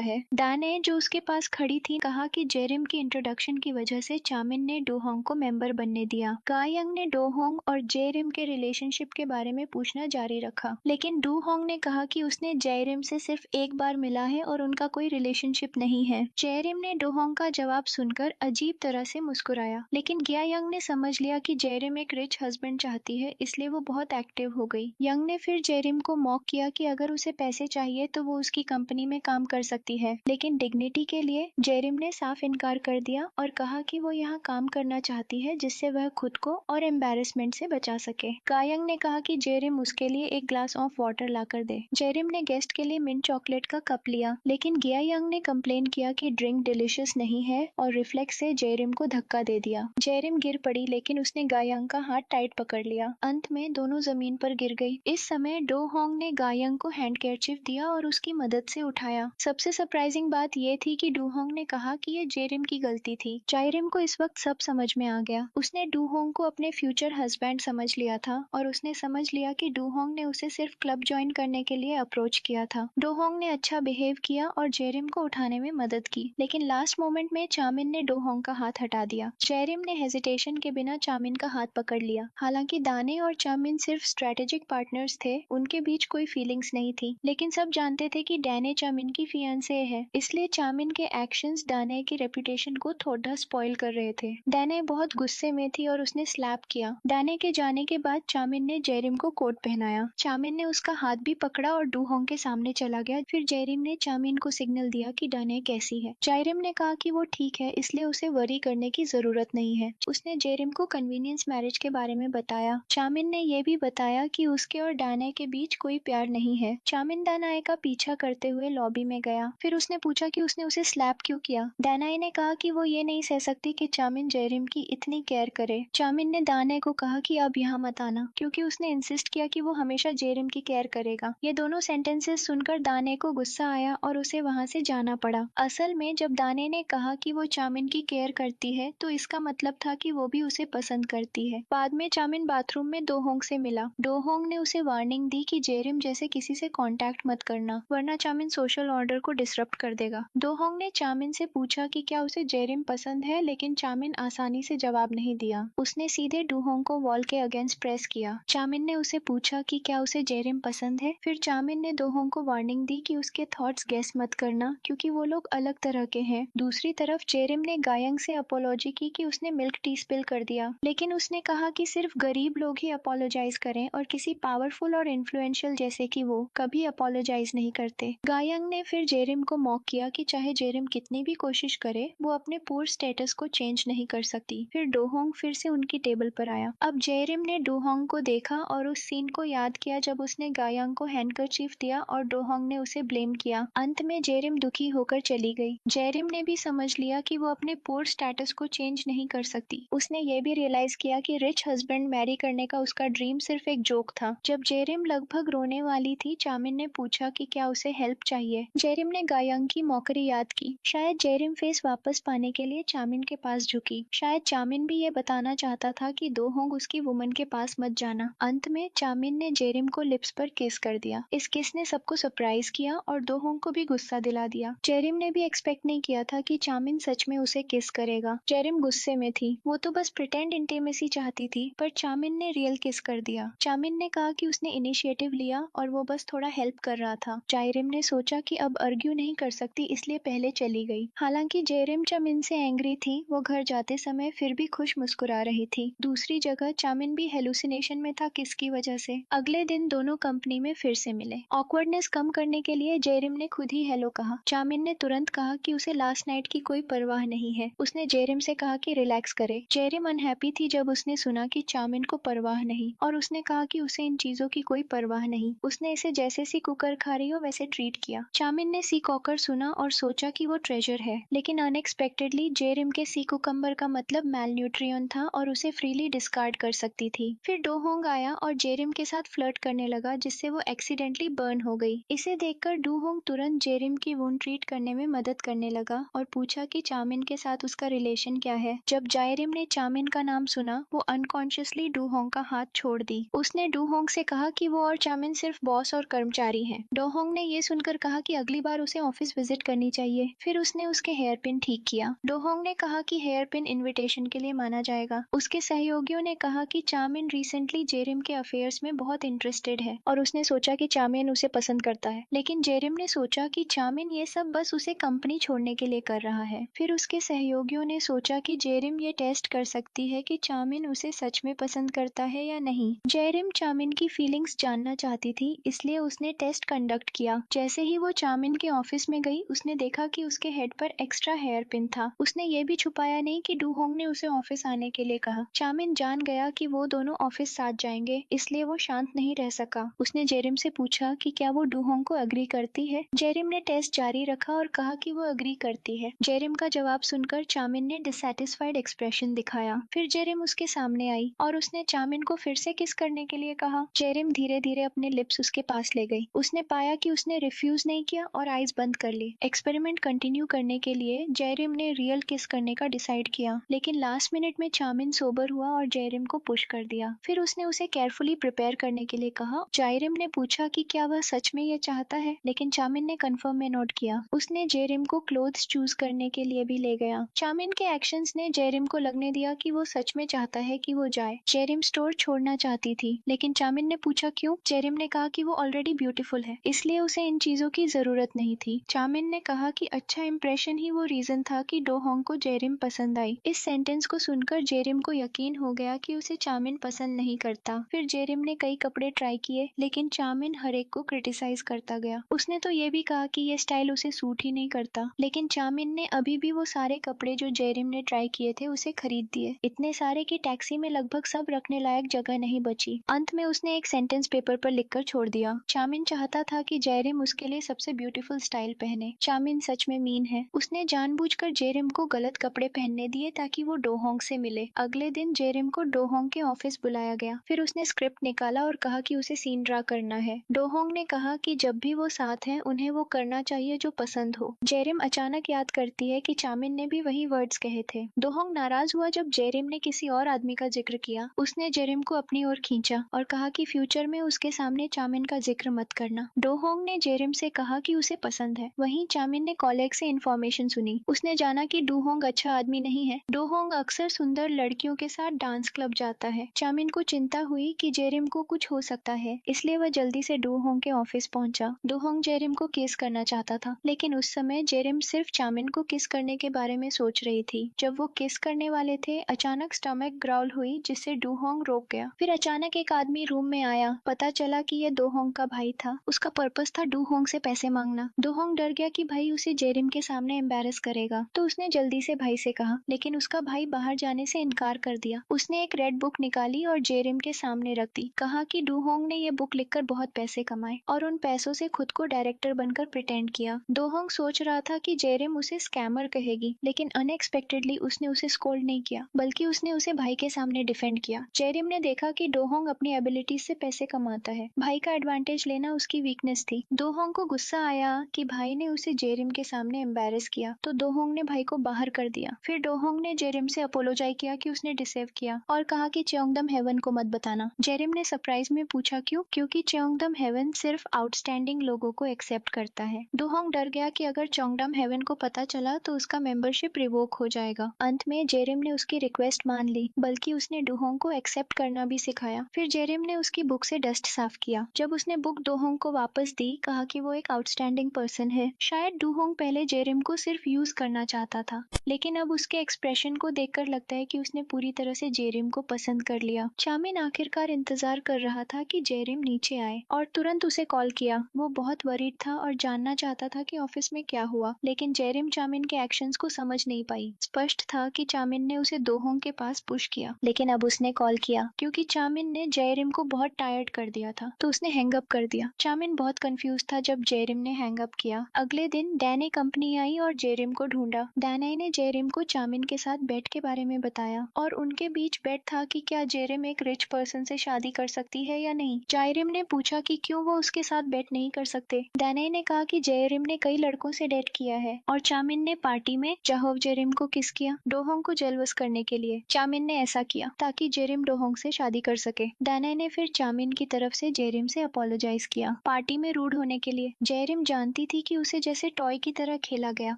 Speaker 1: है। दाने, जो उसके पास खड़ी थी, कहा कि जेरिम की इंट्रोडक्शन की वजह से चामिन ने डोहोंग को मेंबर बनने दिया। गायंग ने डोहोंग और जेरिम के रिलेशनशिप के बारे में पूछना जारी रखा, लेकिन डोहोंग ने कहा कि उसने जेरिम से सिर्फ एक बार मिला है और उनका कोई रिलेशनशिप नहीं है। जेरिम ने डोहोंग का जवाब सुनकर अजीब तरह से मुस्कुराया, लेकिन गायंग ने समझ लिया कि जेरिम एक रिच हस्बैंड चाहती है, इसलिए वो बहुत एक्टिव हो गई। यंग ने फिर जेरिम को मॉक किया कि अगर उसे पैसे चाहिए तो वो उसकी कंपनी में काम कर सकती है, लेकिन डिग्निटी के लिए जेरिम ने साफ इनकार कर दिया और कहा कि वो यहाँ काम करना चाहती है जिससे वह खुद को और एम्बैरेसमेंट से बचा सके। गायंग ने कहा कि जेरिम उसके लिए एक ग्लास ऑफ वाटर लाकर दे। जेरिम ने गेस्ट के लिए मिंट चॉकलेट का कप लिया, लेकिन गायंग ने कंप्लेन किया कि ड्रिंक डिलिशियस नहीं है और रिफ्लेक्स से जेरिम को धक्का दे दिया। जेरिम गिर पड़ी, लेकिन उसने गायंग का हाथ टाइट पकड़ लिया। अंत में दोनों जमीन पर गिर गई। इस समय डोहोंग ने गायंग को हैंडकरचीफ दिया और उसकी मदद से उठाया। सबसे सरप्राइजिंग बात यह थी कि डोहोंग ने कहा कि ये जेरिम की गलती थी। जेरिम को इस वक्त सब समझ में आ गया। उसने डोहोंग को अपने फ्यूचर हस्बैंड समझ लिया था और उसने समझ लिया कि डोहोंग ने उसे सिर्फ क्लब ज्वाइन करने के लिए अप्रोच किया था। डोहोंग ने अच्छा बिहेव किया और जेरिम को उठाने में मदद की, लेकिन लास्ट मोमेंट में चामिन ने डोहोंग का हाथ हटा दिया। जेरिम ने हेजिटेशन के बिना चामिन का हाथ पकड़ लिया। हालांकि दाने और चामिन सिर्फ स्ट्रेटेजिक पार्टनर्स थे, उनके बीच कोई फीलिंग्स नहीं थी, लेकिन सब जानते थे कि डैने चामिन की फियांसे है, इसलिए चामिन के एक्शंस दाने की रेपुटेशन को थोड़ा स्पॉइल कर रहे थे। दाने बहुत गुस्से में थी और उसने स्लैप किया। दाने के जाने के बाद चामिन ने जेरिम को कोट पहनाया। चामिन ने उसका हाथ भी पकड़ा और डोहोंग के सामने चला गया। फिर जेरिम ने चामिन को सिग्नल दिया कि दाने कैसी है। जेरिम ने कहा कि वो ठीक है, इसलिए उसे वरी करने की जरूरत नहीं है। उसने जेरिम को कन्वीनियंस मैरिज के बारे में बताया। चामिन ने यह भी बताया कि उसके और दाने के बीच कोई प्यार नहीं है। चामिन दानाए का पीछा करते हुए लॉबी में गया। फिर उसने पूछा कि उसने उसे स्लैप क्यों किया। दानाए ने कहा कि वो ये नहीं सह सकती कि चामिन जेरिम की इतनी केयर करे। चामिन ने दाने को कहा कि अब यहाँ मत आना, क्योंकि उसने इंसिस्ट किया कि वो हमेशा जेरिम की केयर करेगा। ये दोनों सेंटेंसेस सुनकर दाने को गुस्सा आया और उसे वहाँ से जाना पड़ा। असल में जब दाने ने कहा कि वो चामिन की केयर करती है तो इसका मतलब था कि वो भी उसे पसंद करती है। बाद में चामिन बाथरूम में डोहोंग से मिला। डोहोंग ने उसे वार्निंग दी कि जेरिम जैसे किसी से कांटेक्ट मत करना, वरना चामिन सोशल ऑर्डर को डिसरप्ट कर देगा। डोहोंग ने चामिन से पूछा कि क्या उसे जेरिम पसंद है, लेकिन चामिन आसानी से जवाब नहीं दिया। उसने सीधे डोहोंग को वॉल के अगेंस्ट प्रेस किया। चामिन ने उसे पूछा कि क्या उसे जेरिम पसंद है। फिर चामिन ने डोहोंग को वार्निंग दी कि उसके थॉट्स गेस मत करना, क्योंकि वो लोग अलग तरह के हैं। दूसरी तरफ जेरिम ने गायंग से अपोलॉजी की कि उसने मिल्क टी स्पिल कर दिया, लेकिन उसने कहा कि सिर्फ गरीब लोग ही अपोलोजाइज करें और किसी पावरफुल और इन्फ्लुएंशियल जैसे कि वो कभी अपोलोजाइज नहीं करते। गायंग ने फिर जेरिम को मॉक किया कि चाहे जेरिम कितनी भी कोशिश करे, वो अपने पुअर स्टेटस को चेंज नहीं कर सकती। फिर डोहोंग फिर से उनकी टेबल पर आया। अब जेरिम ने डोहोंग को देखा और उस सीन को याद किया जब उसने गायंग को हैंडकरचीफ दिया और डोहोंग ने उसे ब्लेम किया। अंत में जेरिम दुखी होकर चली गई। जेरिम ने भी समझ लिया कि वो अपने पुअर स्टेटस को चेंज नहीं कर सकती। उसने ये भी रियलाइज किया कि रिच हस्बैंड मैरी करने का उसका ड्रीम सिर्फ एक जोक था। जब जेरिम जेरिम लगभग रोने वाली थी। चामिन ने पूछा कि क्या उसे हेल्प चाहिए। जेरिम ने गायंग की मौकरी याद की। शायद जेरिम फेस वापस पाने के लिए चामिन के पास झुकी। शायद चामिन भी ये बताना चाहता था कि दो होंग उसकी वुमन के पास मत जाना। अंत में चामिन ने जेरिम को लिप्स पर किस कर दिया। इस किस ने सबको सरप्राइज किया और दो होंग को भी गुस्सा दिला दिया। जेरिम ने भी एक्सपेक्ट नहीं किया था कि चामिन सच में उसे किस करेगा। जेरिम गुस्से में थी। वो तो बस प्रिटेंड इंटीमेसी चाहती थी, पर चामिन ने रियल किस कर दिया। चामिन ने कहा कि उसने इनिशिएटिव लिया और वो बस थोड़ा हेल्प कर रहा था। जेरिम ने सोचा कि अब आर्ग्यू नहीं कर सकती, इसलिए पहले चली गई। हालांकि जेरिम चामिन से एंग्री थी, वो घर जाते समय फिर भी खुश मुस्कुरा रही थी। दूसरी जगह चामिन भी हेलुसिनेशन में था किस की वजह से। अगले दिन दोनों कंपनी में फिर से मिले। ऑकवर्डनेस कम करने के लिए जेरिम ने खुद ही हेलो कहा। चामिन ने तुरंत कहा कि उसे लास्ट नाइट की कोई परवाह नहीं है। उसने जेरिम से कहा कि रिलैक्स करे। जेरिम अनहैप्पी थी जब उसने सुना कि चामिन को परवाह नहीं, और उसने कहा कि उसे इन चीजों की कोई परवाह नहीं। उसने इसे जैसे सी कुकर खा रही हो वैसे ट्रीट किया। चामिन ने सी कॉकर सुना और सोचा कि वो ट्रेजर है, लेकिन अनएक्सपेक्टेडली जेरिम के सी कुकम्बर का मतलब मैलन्यूट्रियन था और उसे फ्रीली डिस्कार्ड कर सकती थी। फिर डोहोंग आया और जेरिम के साथ फ्लर्ट करने लगा, जिससे वो एक्सीडेंटली बर्न हो गई। इसे देखकर डोहोंग तुरंत जेरिम की वुंड ट्रीट करने में मदद करने लगा और पूछा कि चामिन के साथ उसका रिलेशन क्या है। जब जेरिम ने चामिन का नाम सुना, वो अनकॉन्शियसली डोहोंग का हाथ छोड़ दी। उसने डोहोंग से कहा कि वो और चामिन सिर्फ बॉस और कर्मचारी हैं। डोहोंग ने ये सुनकर कहा कि अगली बार उसे ऑफिस विजिट करनी चाहिए। फिर उसने उसके हेयर पिन ठीक किया। डोहोंग ने कहा कि हेयर पिन इनविटेशन के लिए माना जाएगा। उसके सहयोगियों ने कहा कि चामिन रिसेंटली जेरिम के अफेयर्स में बहुत इंटरेस्टेड है और उसने सोचा कि चामिन उसे पसंद करता है। लेकिन जेरिम ने सोचा कि चामिन ये सब बस उसे कंपनी छोड़ने के लिए कर रहा है। फिर उसके सहयोगियों ने सोचा कि जेरिम ये टेस्ट कर सकती है कि चामिन उसे सच में पसंद करता है या नहीं। जेरिम चामिन की फीलिंग्स जानना चाहती थी, इसलिए उसने टेस्ट कंडक्ट किया। जैसे ही वो चामिन के ऑफिस में गई, उसने देखा कि उसके हेड पर एक्स्ट्रा हेयर पिन था। उसने ये भी छुपाया नहीं कि डूहोंग ने उसे ऑफिस आने के लिए कहा। चामिन जान गया कि वो दोनों ऑफिस साथ जाएंगे, इसलिए वो शांत नहीं रह सका। उसने जेरिम से पूछा कि क्या वो डूहोंग को अग्री करती है। जेरिम ने टेस्ट जारी रखा और कहा कि वो अग्री करती है। जेरिम का जवाब सुनकर चामिन ने डिससैटिस्फाइड एक्सप्रेशन दिखाया। फिर जेरिम उसके सामने आई और उसने चामिन को फिर से किस करने के लिए कहा। जेरिम धीरे धीरे अपने लिप्स उसके पास ले गई। उसने पाया कि उसने रिफ्यूज नहीं किया और आईज बंद कर ली। एक्सपेरिमेंट कंटिन्यू करने के लिए जेरिम ने रियल किस करने का डिसाइड किया, लेकिन लास्ट मिनट में चामिन सोबर हुआ और जेरिम को पुश कर दिया। फिर उसने उसे केयरफुली प्रिपेयर करने के लिए कहा। जेरिम ने पूछा कि क्या वह सच में ये चाहता है, लेकिन चामिन ने कंफर्म में नोट किया। उसने जेरिम को क्लोथ्स चूज करने के लिए भी ले गया। चामिन के एक्शंस ने जेरिम को लगने दिया कि वो सच में चाहता है कि वो जाए। जेरिम स्टोर छोड़ना चाहती थी, लेकिन चामिन ने पूछा क्यों। जेरिम ने कहा कि वो ऑलरेडी ब्यूटीफुल है, इसलिए उसे इन चीजों की जरूरत नहीं थी। चामिन ने कहा कि अच्छा इंप्रेशन ही वो रीजन था कि डोहोंग को जेरिम पसंद आई। इस सेंटेंस को सुनकर जेरिम को यकीन हो गया कि उसे चामिन पसंद नहीं करता। फिर जेरिम ने कई कपड़े ट्राई किए, लेकिन चामिन हर एक को क्रिटिसाइज करता गया। उसने तो ये भी कहा कि ये स्टाइल उसे सूट ही नहीं करता, लेकिन चामिन ने अभी भी वो सारे कपड़े जो जेरिम ने ट्राई किए थे उसे खरीद दिए। इतने सारे कि टैक्सी में लगभग सब रखने लायक जगह नहीं बची। अंत में उसने एक सेंटेंस पेपर पर लिखकर छोड़ दिया। चामिन चाहता था कि जेरिम उसके लिए सबसे ब्यूटीफुल स्टाइल पहने। चामिन सच में मीन है। उसने जानबूझकर जेरिम को गलत कपड़े पहनने दिए ताकि वो डोहोंग से मिले। अगले दिन जेरिम को डोहोंग के ऑफिस बुलाया गया। फिर उसने स्क्रिप्ट निकाला और कहा कि उसे सीन ड्रा करना है। डोहोंग ने कहा कि जब भी वो साथ हैं, उन्हें वो करना चाहिए जो पसंद हो। जेरिम अचानक याद करती है कि चामिन ने भी वही वर्ड्स कहे थे। डोहोंग नाराज हुआ जब जेरिम ने किसी और आदमी का जिक्र किया। उसने जेरिम को अपनी ओर खींचा और कहा कि फ्यूचर में उसके सामने चामिन का जिक्र मत करना। डोहोंग ने जेरिम से कहा कि उसे पसंद है। वहीं चामिन ने कॉलेग से इन्फॉर्मेशन सुनी। उसने जाना कि डोहोंग अच्छा आदमी नहीं है। डोहोंग अक्सर सुंदर लड़कियों के साथ डांस क्लब जाता है। चामिन को चिंता हुई कि जेरिम को कुछ हो सकता है, इसलिए वह जल्दी से डोहोंग के ऑफिस पहुंचा। डोहोंग जेरिम को किस करना चाहता था, लेकिन उस समय जेरिम सिर्फ चामिन को किस करने के बारे में सोच रही थी। जब वो किस करने वाले थे, अचानक स्टमक ग्राउल हुई, जिससे डोहोंग रोक गया। फिर अचानक एक आदमी रूम में आया। पता चला कि ये डोहोंग का भाई था। उसका पर्पस था डोहोंग से पैसे मांगना। डोहोंग डर गया कि भाई उसे जेरिम के सामने एम्बैरस करेगा, तो उसने जल्दी से भाई से कहा, लेकिन उसका भाई बाहर जाने से इनकार कर दिया। उसने एक रेड बुक निकाली और जेरिम के सामने रख दी। कहा कि डोहोंग ने ये बुक लिखकर बहुत पैसे कमाए और उन पैसों से खुद को डायरेक्टर बनकर प्रिटेंड किया। डोहोंग सोच रहा था कि जेरिम उसे स्कैमर कहेगी, लेकिन अनएक्सपेक्टेडली उसने उसे स्कोल्ड नहीं किया, बल्कि उसने उसे भाई के सामने डिफेंड किया। जेरिम ने देखा कि डोहोंग अपनी एबिलिटी से पैसे कमाता है। भाई का एडवांटेज लेना उसकी वीकनेस थी। दोहोंग को गुस्सा आया कि भाई ने उसे जेरिम के सामने एम्बेरस किया, तो दोहोंग ने भाई को बाहर कर दिया। फिर दोहोंग ने जेरिम से अपोलोजाइज किया कि उसने डिसेव किया और कहा कि चेओंगदम हेवन को मत बताना। जेरिम ने सरप्राइज में पूछा क्यों? क्योंकि चेओंगदम हेवन सिर्फ आउटस्टैंडिंग लोगों को एक्सेप्ट करता है। दोहोंग डर गया कि अगर चेओंगदम हेवन को पता चला तो उसका मेंबरशिप रिवोक हो जाएगा। अंत में जेरिम ने उसकी रिक्वेस्ट मान ली, बल्कि उसने दोहोंग को एक्सेप्ट करना भी सिखाया। फिर जेरिम ने उसकी बुक से डस्ट साफ किया। जब उसने बुक दोहोंग को वापस दी, कहा कि वो एक आउटस्टैंडिंग पर्सन है। शायद दोहोंग पहले जेरिम को सिर्फ यूज करना चाहता था, लेकिन अब उसके एक्सप्रेशन को देखकर लगता है कि उसने पूरी तरह से जेरिम को पसंद कर लिया। चामिन आखिरकार इंतजार कर रहा था कि जेरिम नीचे आए और तुरंत उसे कॉल किया। वो बहुत वरीड था और जानना चाहता था कि ऑफिस में क्या हुआ, लेकिन जेरिम चामिन के एक्शंस को समझ नहीं पाई। स्पष्ट था कि चामिन ने उसे दोहोंग के पास पुश किया, लेकिन अब उसने कॉल किया क्योंकि चामिन ने जेरिम को बहुत टायर्ड कर दिया था, तो उसने हैंग अप कर दिया। चामिन बहुत कंफ्यूज था जब जेरिम ने हैंग अप किया। अगले दिन डैने कंपनी आई और जेरिम को ढूंढा। डैने ने जेरिम को चामिन के साथ बेट के बारे में बताया और उनके बीच बेट था कि क्या जेरिम एक रिच पर्सन से शादी कर सकती है या नहीं। जेरिम ने पूछा कि क्यों वो उसके साथ बेट नहीं कर सकते। डैने ने कहा कि जेरिम ने कई लड़कों से डेट किया है और चामिन ने पार्टी में चाहोव जेरिम को किस किया, दोहोंग को जेलवस करने के लिए। चामिन ने ऐसा किया ताकि जेरिम दोहोंग से शादी कर सके। डैने ने फिर चामिन की तरफ से जेरिम से अपोलोजाइज किया पार्टी में रूड होने के लिए। जेरिम जानती थी कि उसे जैसे टॉय की तरह खेला गया,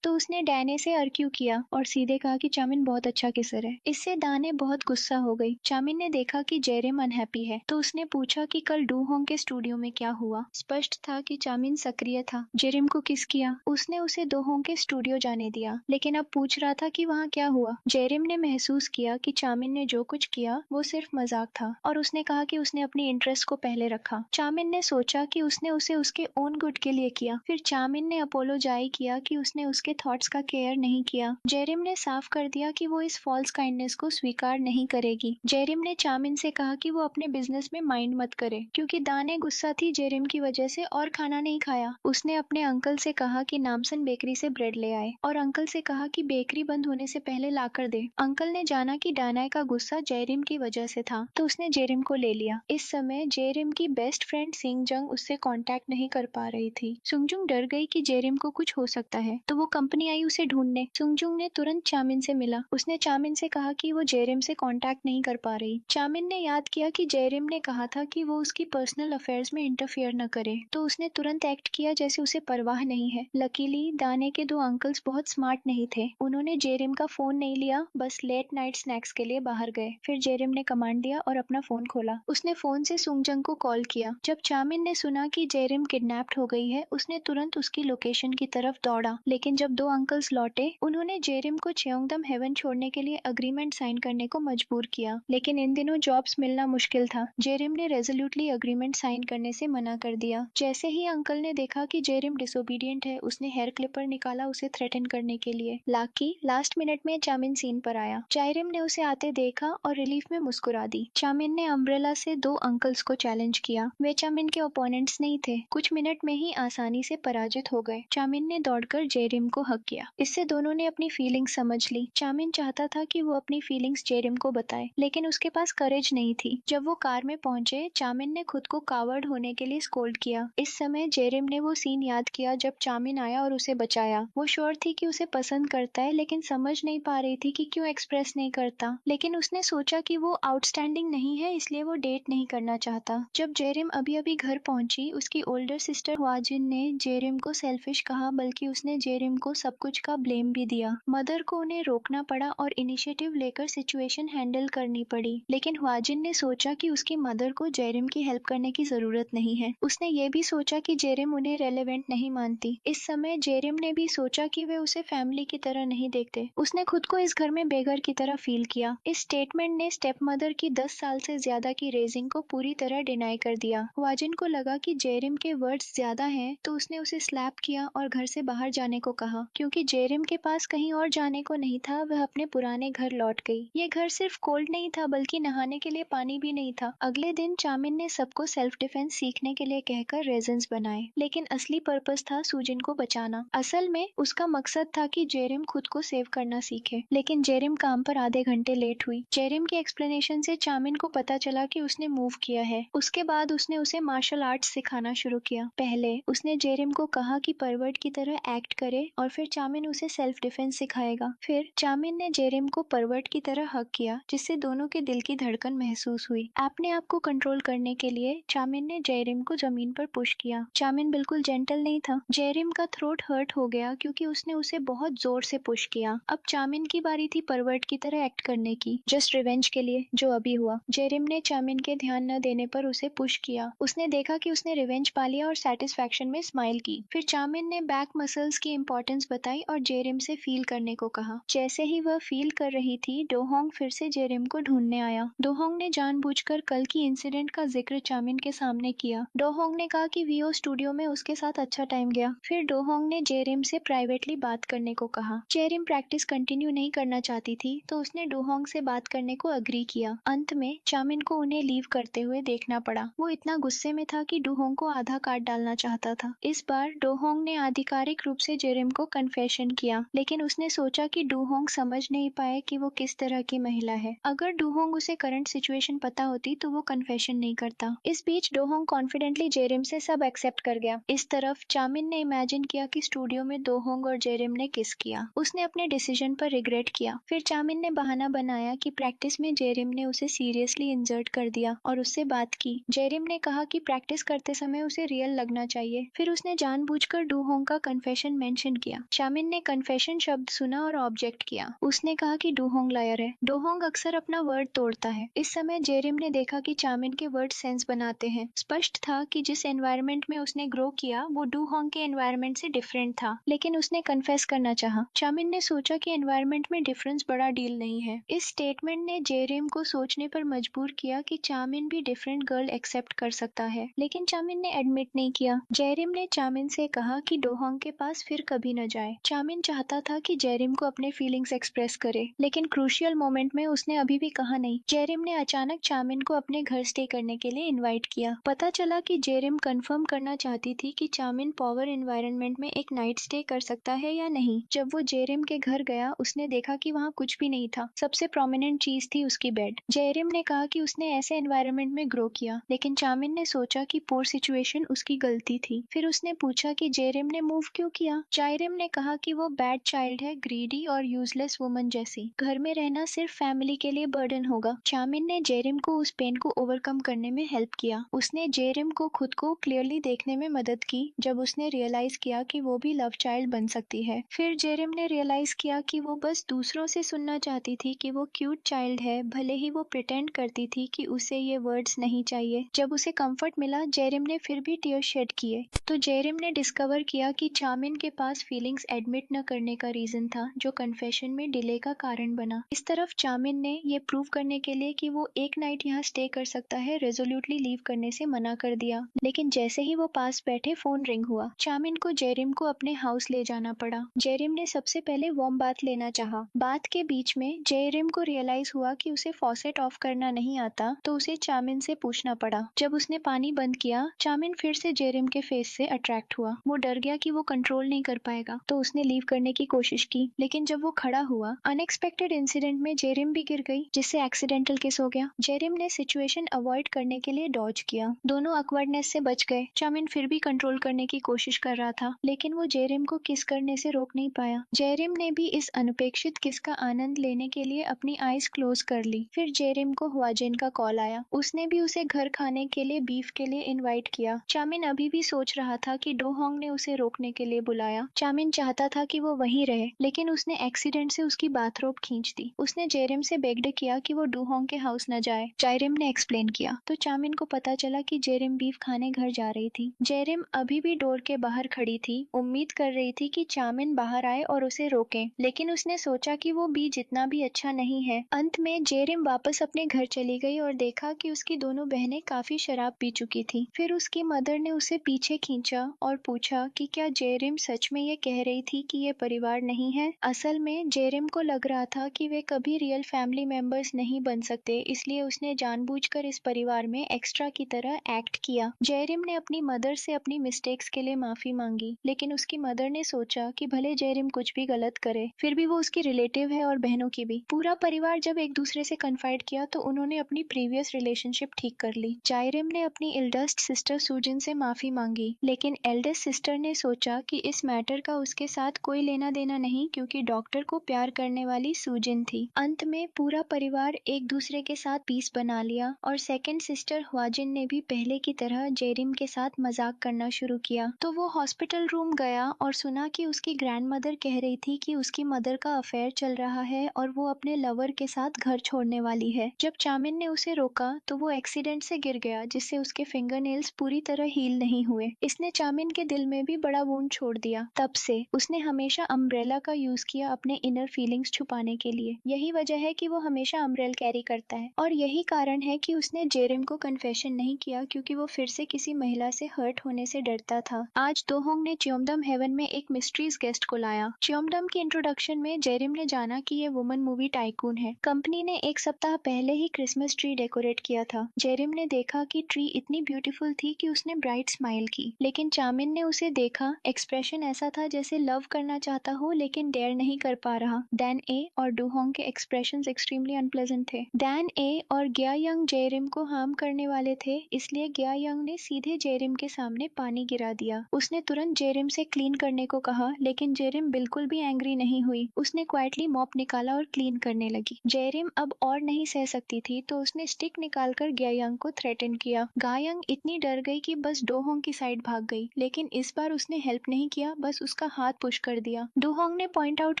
Speaker 1: तो उसने डैने से आर्ग्यू किया और सीधे कहा कि चामिन बहुत अच्छा किसर है। इससे दाने बहुत गुस्सा हो गई। चामिन ने देखा कि जेरिम अनहैप्पी है, तो उसने पूछा कि कल डूहोंग के स्टूडियो में क्या हुआ। स्पष्ट था कि चामिन सक्रिय था। जेरिम को किस किया। उसने उसे दोहोंग के स्टूडियो जाने दिया, लेकिन अब पूछ रहा था कि वहाँ क्या हुआ। जेरिम ने महसूस किया कि चामिन ने जो कुछ किया वो सिर्फ मजाक था और उसने कहा कि उसने अपनी इंटरेस्ट को पहले रखा। चामिन ने सोचा कि उसने उसे उसके ओन गुड के लिए किया। फिर चामिन ने अपोलोजाइज किया कि उसने उसके थॉट्स का केयर नहीं किया। जेरिम ने साफ कर दिया कि वो इस फॉल्स काइंडनेस को स्वीकार नहीं करेगी। जेरिम ने चामिन से कहा कि वो अपने बिजनेस में माइंड मत करे, क्योंकि दाने गुस्सा थी जेरिम की वजह से और खाना नहीं खाया। उसने अपने अंकल से कहा कि नामसन बेकरी से ब्रेड ले आए और अंकल से कहा कि बेकरी बंद होने से पहले लाकर दे। अंकल ने जाना कि डानाई का गुस्सा जेरिम की वजह से था, तो उसने जेरिम को ले लिया। इस समय जेरिम की बेस्ट फ्रेंड सिंगजंग उससे कांटेक्ट नहीं कर पा रही थी। सुंगजुंग डर गई कि जेरिम को कुछ हो सकता है, तो वो कंपनी आई उसे ढूंढने। सुंगजुंग ने तुरंत चामिन से मिला। उसने चामिन से कहा कि वो जेरिम से कांटेक्ट नहीं कर पा रही। चामिन ने याद किया कि जेरिम ने कहा था कि वो उसकी पर्सनल अफेयर्स में इंटरफेयर न करे, तो उसने तुरंत एक्ट किया जैसे उसे परवाह नहीं है। लकीली दाने के दो अंकल्स बहुत स्मार्ट नहीं थे। उन्होंने जेरिम का फोन नहीं लिया, बस लेट नाइट स्नैक्स के लिए बाहर गए। फिर जेरिम ने कमांड दिया और अपना फोन खोला। उसने फोन से सुंगजंग को कॉल किया। जब चामिन ने सुना कि जेरिम किडनैप्ड हो गई है, उसने तुरंत उसकी लोकेशन की तरफ दौड़ा। लेकिन जब दो अंकल्स लौटे, उन्होंने जेरिम को चेओंगदम हेवन छोड़ने के लिए अग्रीमेंट साइन करने को मजबूर किया। लेकिन इन दिनों जॉब्स मिलना मुश्किल था। जेरिम ने रेजोल्यूटली अग्रीमेंट साइन करने से मना कर दिया। जैसे ही अंकल ने देखा कि जेरिम डिसोबीडियंट है, उसने हेयर क्लिपर निकाला उसे थ्रेटन करने के लिए। लाकी लास्ट मिनट में चामिन सीन पर आया। जेरिम ने उसे आते देखा और रिलीफ में मुस्कुरा दी। चामिन ने अम्ब्रेला से दो अंकल्स को चैलेंज किया। वे चामिन के ओपोनेंट्स नहीं थे। कुछ मिनट में ही आसानी से पराजित हो गए। चामिन ने दौड़कर जेरिम को हक किया। इससे दोनों ने अपनी फीलिंग्स समझ ली। चामिन चाहता था कि वो अपनी फीलिंग्स जेरिम को बताए, लेकिन उसके पास करेज नहीं थी। जब वो कार में पहुंचे, चामिन ने खुद को कावर्ड होने के लिए स्कोल्ड किया। इस समय जेरिम ने वो सीन याद किया जब चामिन आया और उसे बचाया। वो श्योर थी कि उसे पसंद करता है, लेकिन समझ नहीं पा रही थी कि क्यों एक्सप्रेस नहीं करता। लेकिन उसने सोचा कि वो आउटस्टैंडिंग नहीं है, इसलिए वो डेट नहीं करना चाहता। जब जेरिम अभी अभी घर पहुंची, उसकी ओल्डर सिस्टर ह्वाजिन ने जेरिम को सेल्फिश कहा, बल्कि उसने जेरिम को सब कुछ का ब्लेम भी दिया। मदर को उन्हें रोकना पड़ा और इनिशिएटिव लेकर सिचुएशन हैंडल करनी पड़ी। लेकिन ह्वाजिन ने सोचा कि उसकी मदर को जेरिम की हेल्प करने की जरूरत नहीं है। उसने ये भी सोचा कि जेरिम उन्हें रेलेवेंट नहीं मानती। इस समय जेरिम ने भी सोचा कि वे उसे फैमिली की तरह नहीं देखते। उसने खुद को इस घर में बेघर की तरह फील किया। इस स्टेटमेंट ने स्टेप मदर की 10 साल से ज्यादा की रेजिंग को पूरी तरह डिनाई कर दिया। ह्वाजिन को लगा कि जेरिम के वर्ड्स ज्यादा हैं, तो उसने उसे स्लैप किया और घर से बाहर जाने को कहा। क्योंकि जेरिम के पास कहीं और जाने को नहीं था, वह अपने पुराने घर लौट गई। ये घर सिर्फ कोल्ड नहीं था, बल्कि नहाने के लिए पानी भी नहीं था। अगले दिन चामिन ने सबको सेल्फ डिफेंस सीखने के लिए कहकर रेजन्स बनाए, लेकिन असली पर्पस था सूजिन को बचाना। असल में उसका मकसद था कि जेरिम खुद को सेव करना सीखे। लेकिन जेरिम काम पर आधे घंटे लेट हुई। जेरिम की एक्सप्लेनेशन से चामिन को पता चला कि उसने मूव किया है। है। उसके बाद उसने उसे मार्शल आर्ट्स सिखाना शुरू किया। पहले उसने जेरिम को कहा कि परवर्ट की तरह एक्ट करे और फिर चामिन उसे सेल्फ डिफेंस सिखाएगा। फिर चामिन ने जेरिम को परवर्ट की तरह हक किया, जिससे दोनों के दिल की धड़कन महसूस हुई। अपने आप को कंट्रोल करने के लिए चामिन ने जेरिम को जमीन पर पुश किया। चामिन बिल्कुल जेंटल नहीं था। जेरिम का थ्रोट हर्ट हो गया क्योंकि उसने उसे बहुत जोर से पुश किया। अब चामिन की बारी थी परवर्ट की तरह एक्ट करने की, जस्ट रिवेंज के लिए, जो अभी हुआ। जेरिम ने चामिन के ध्यान न देने पर उसे पुश किया। उसने देखा कि उसने रिवेंज पा लिया और सेटिस्फैक्शन में स्माइल की। फिर चामिन ने बैक मसल्स की इंपॉर्टेंस बताई और जेरिम से फील करने को कहा। जैसे ही वह फील कर रही थी, डोहोंग फिर से जेरिम को ढूंढने आया। डोहोंग ने जानबूझकर कल की इंसिडेंट का जिक्र चामिन के सामने किया। डोहोंग ने कहा कि वीओ स्टूडियो में उसके साथ अच्छा टाइम गया। फिर डोहोंग ने जेरिम से प्राइवेटली बात करने को कहा। जेरिम प्रैक्टिस कंटिन्यू नहीं करना चाहती थी, तो उसने डोहोंग से बात करने को अग्री किया। अंत में चामिन को उन्हें लीव करते हुए देखना पड़ा। वो इतना गुस्से में था कि डोहोंग को आधा काट डालना चाहता था। इस बार डोहोंग ने आधिकारिक रूप से जेरिम को कन्फेशन किया, लेकिन उसने सोचा कि डोहोंग समझ नहीं पाए कि वो किस तरह की महिला है। अगर डोहोंग उसे करंट सिचुएशन पता होती तो वो कन्फेशन नहीं करता। इस बीच डोहोंग कॉन्फिडेंटली जेरिम से सब एक्सेप्ट कर गया। इस तरफ चामिन ने इमेजिन किया कि स्टूडियो में डोहोंग और जेरिम ने किस किया। उसने अपने डिसीजन पर रिग्रेट किया। फिर चामिन ने बहाना बनाया कि प्रैक्टिस में जेरिम ने उसे सीरियसली इंजर्ट कर दिया और उससे बात की। जेरिम ने कहा कि प्रैक्टिस करते समय उसे रियल लगना चाहिए। फिर उसने जानबूझकर डोहोंग का कन्फेशन मेंशन किया। चामिन ने कन्फेशन शब्द सुना और ऑब्जेक्ट किया। उसने कहा कि डोहोंग लायर है। डोहोंग अक्सर अपना वर्ड तोड़ता है। इस समय जेरिम ने देखा कि चामिन के वर्ड सेंस बनाते हैं। स्पष्ट था कि जिस एनवायरनमेंट में उसने ग्रो किया वो डोहोंग के एनवायरनमेंट से डिफरेंट था, लेकिन उसने कन्फेस करना चाहा। चामिन ने सोचा कि एनवायरनमेंट में डिफरेंस बड़ा डील नहीं है। इस स्टेटमेंट ने जेरिम को सोचने पर मजबूर किया कि चामिन भी डिफरेंट गर्ल एक्सेप्ट कर सकता है, लेकिन चामिन ने एडमिट नहीं किया। जेरिम ने चामिन से कहा कि डोहोंग के पास फिर कभी न जाए। चामिन चाहता था कि जेरिम को अपने फीलिंग्स एक्सप्रेस करे, लेकिन क्रूशियल मोमेंट में उसने अभी भी कहा नहीं। जेरिम ने अचानक चामिन को अपने घर स्टे करने के लिए इनवाइट किया। पता चला कि जेरिम कंफर्म करना चाहती थी कि चामिन पॉवर एनवायरनमेंट में एक नाइट स्टे कर सकता है या नहीं। जब वो जेरिम के घर गया, उसने देखा कि वहाँ कुछ भी नहीं था। सबसे प्रोमिनेंट चीज थी उसकी बेड। जेरिम ने कहा कि उसने ऐसे एनवायरनमेंट में ग्रो किया, लेकिन चामिन ने सोचा कि पूर सिचुएशन उसकी गलती थी। फिर उसने पूछा कि जेरिम ने मूव क्यों किया। जेरिम ने कहा कि वो बैड चाइल्ड है, ग्रीडी और यूजलेस वुमन जैसी। घर में रहना सिर्फ फैमिली के लिए बर्डन होगा। चामिन ने जेरिम को उस पेन को ओवरकम करने में हेल्प किया। उसने जेरिम को खुद को क्लियरली देखने में मदद की जब उसने रियलाइज किया कि वो भी लव चाइल्ड बन सकती है। फिर जेरिम ने रियलाइज किया कि वो बस दूसरों से सुनना चाहती थी कि वो क्यूट चाइल्ड है, भले ही वो प्रिटेंड करती थी कि उसे ये वर्ड्स नहीं चाहिए। जब उसे कंफर्ट मिला, जेरिम ने फिर भी टीयर शेड किए। तो जेरिम ने डिस्कवर किया कि चामिन के पास फीलिंग्स एडमिट न करने का रीजन था, जो कन्फेशन में डिले का कारण बना। इस तरफ चामिन ने ये प्रूव करने के लिए कि वो एक नाइट यहाँ स्टे कर सकता है, रेजोल्यूटली लीव करने से मना कर दिया। लेकिन जैसे ही वो पास बैठे, फोन रिंग हुआ। चामिन को जेरिम को अपने हाउस ले जाना पड़ा। जेरिम ने सबसे पहले वार्म बाथ लेना चाहा। बात के बीच में जेरिम को रियलाइज हुआ कि उसे फॉसेट ऑफ करना नहीं आता, तो उसे चामिन से पूछना पड़ा। जब उसने पानी बंद किया, चामिन फिर से जेरिम के फेस से अट्रैक्ट हुआ। वो डर गया कि वो कंट्रोल नहीं कर पाएगा, तो उसने लीव करने की कोशिश की। लेकिन जब वो खड़ा हुआ, अनएक्सपेक्टेड इंसिडेंट में जेरिम भी गिर गई, जिससे एक्सीडेंटल किस हो गया। जेरिम ने सिचुएशन अवॉइड करने के लिए डॉज किया। दोनों अकवर्डनेस से बच गए। चामिन फिर भी कंट्रोल करने की कोशिश कर रहा था, लेकिन वो जेरिम को किस करने से रोक नहीं पाया। जेरिम ने भी इस अनपेक्षित किस का आनंद लेने के लिए अपनी आईज क्लोज कर ली। फिर जेरिम को हुआजिन का कॉल आया। उसने भी उसे घर खाने के लिए बीफ के लिए इनवाइट किया। चामिन अभी भी सोच रहा था कि डोहोंग ने उसे रोकने के लिए बुलाया। चामिन चाहता था कि वो वहीं रहे, लेकिन उसने एक्सीडेंट से उसकी बाथरोब खींच दी। उसने जेरिम से बेग्ड किया कि वो डोहोंग के हाउस न जाए। जेरिम ने एक्सप्लेन किया, तो चामिन को पता चला कि जेरिम बीफ खाने घर जा रही थी। जेरिम अभी भी डोर के बाहर खड़ी थी, उम्मीद कर रही थी कि चामिन बाहर आए और उसे रोके, लेकिन उसने सोचा कि वो बी जितना भी अच्छा नहीं है। अंत में जेरिम वापस अपने घर चली गई और देखा कि उसकी दोनों बहनें काफी शराब पी चुकी थी। फिर उसकी मदर ने उसे पीछे खींचा और पूछा कि क्या जेरिम सच में ये कह रही थी कि ये परिवार नहीं है। असल में जेरिम को लग रहा था कि वे कभी रियल फैमिली मेंबर्स नहीं बन सकते, इसलिए उसने जानबूझकर इस परिवार में एक्स्ट्रा की तरह एक्ट किया। जेरिम ने अपनी मदर से अपनी मिस्टेक्स के लिए माफी मांगी, लेकिन उसकी मदर ने सोचा कि भले जेरिम कुछ भी गलत करे, फिर भी वो उसकी रिलेटिव है और बहनों की भी। पूरा परिवार जब एक दूसरे से कन्फाइड किया तो उन्होंने अपनी प्रीवियस रिलेशनशिप ठीक ठीक कर ली। जायरिम ने अपनी एल्डेस्ट सिस्टर सूजिन से माफी मांगी, लेकिन एल्डेस्ट सिस्टर ने सोचा कि इस मैटर का उसके साथ कोई लेना देना नहीं, क्योंकि डॉक्टर को प्यार करने वाली सूजिन थी। अंत में पूरा परिवार एक दूसरे के साथ पीस बना लिया और सेकंड सिस्टर ह्वाजिन ने भी पहले की तरह जेरिम के साथ मजाक करना शुरू किया। तो वो हॉस्पिटल रूम गया और सुना कि उसकी ग्रैंडमदर कह रही थी कि उसकी मदर का अफेयर चल रहा है और वो अपने लवर के साथ घर छोड़ने वाली है। जब चामिन ने उसे रोका तो वो एक्सीडेंट से गिर गया, जिससे उसके फिंगरनेल्स पूरी तरह हील नहीं हुए। इसने चामिन के दिल में भी बड़ा वुंड छोड़ दिया। तब से उसने हमेशा अम्ब्रेला का यूज किया अपने इनर फीलिंग्स छुपाने के लिए। यही वजह है कि वो हमेशा अम्ब्रेल कैरी करता है, और यही कारण है कि उसने जेरिम को कन्फेशन नहीं किया, क्योंकि वो फिर से किसी महिला से हर्ट होने से डरता था। आज दोहोंग ने च्योमडम हेवन में एक मिस्ट्रीज गेस्ट को लाया। च्योमडम की इंट्रोडक्शन में जेरिम ने जाना कि ये वुमन मूवी टाइकून है। कंपनी ने एक सप्ताह पहले ही क्रिसमस ट्री डेकोरेट किया था। जेरिम ने देखा कि ट्री इतनी ब्यूटीफुल थी कि उसने ब्राइट स्माइल की, लेकिन चामिन ने उसे देखा, एक्सप्रेशन ऐसा था जैसे लव करना चाहता हो लेकिन डेयर नहीं कर पा रहा। डैन ए और डूहोंग के एक्सप्रेशंस एक्सट्रीमली अनप्लेजेंट थे। डैन ए और ग्या यंग जेरिम को हार्म करने वाले थे, इसलिए ग्या यंग ने सीधे जेरिम के सामने पानी गिरा दिया। उसने तुरंत जेरिम से क्लीन करने को कहा, लेकिन जेरिम बिल्कुल भी एंग्री नहीं हुई। उसने क्वाइटली मॉप निकाला और क्लीन करने लगी। जेरिम अब और नहीं सह सकती थी, तो उसने स्टिक निकालकर ग्यायांग को थ्रेटन किया। गायंग इतनी डर गई कि बस डोहोंग की साइड भाग गई, लेकिन इस बार उसने हेल्प नहीं किया, बस उसका हाथ पुश कर दिया। डोहोंग ने पॉइंट आउट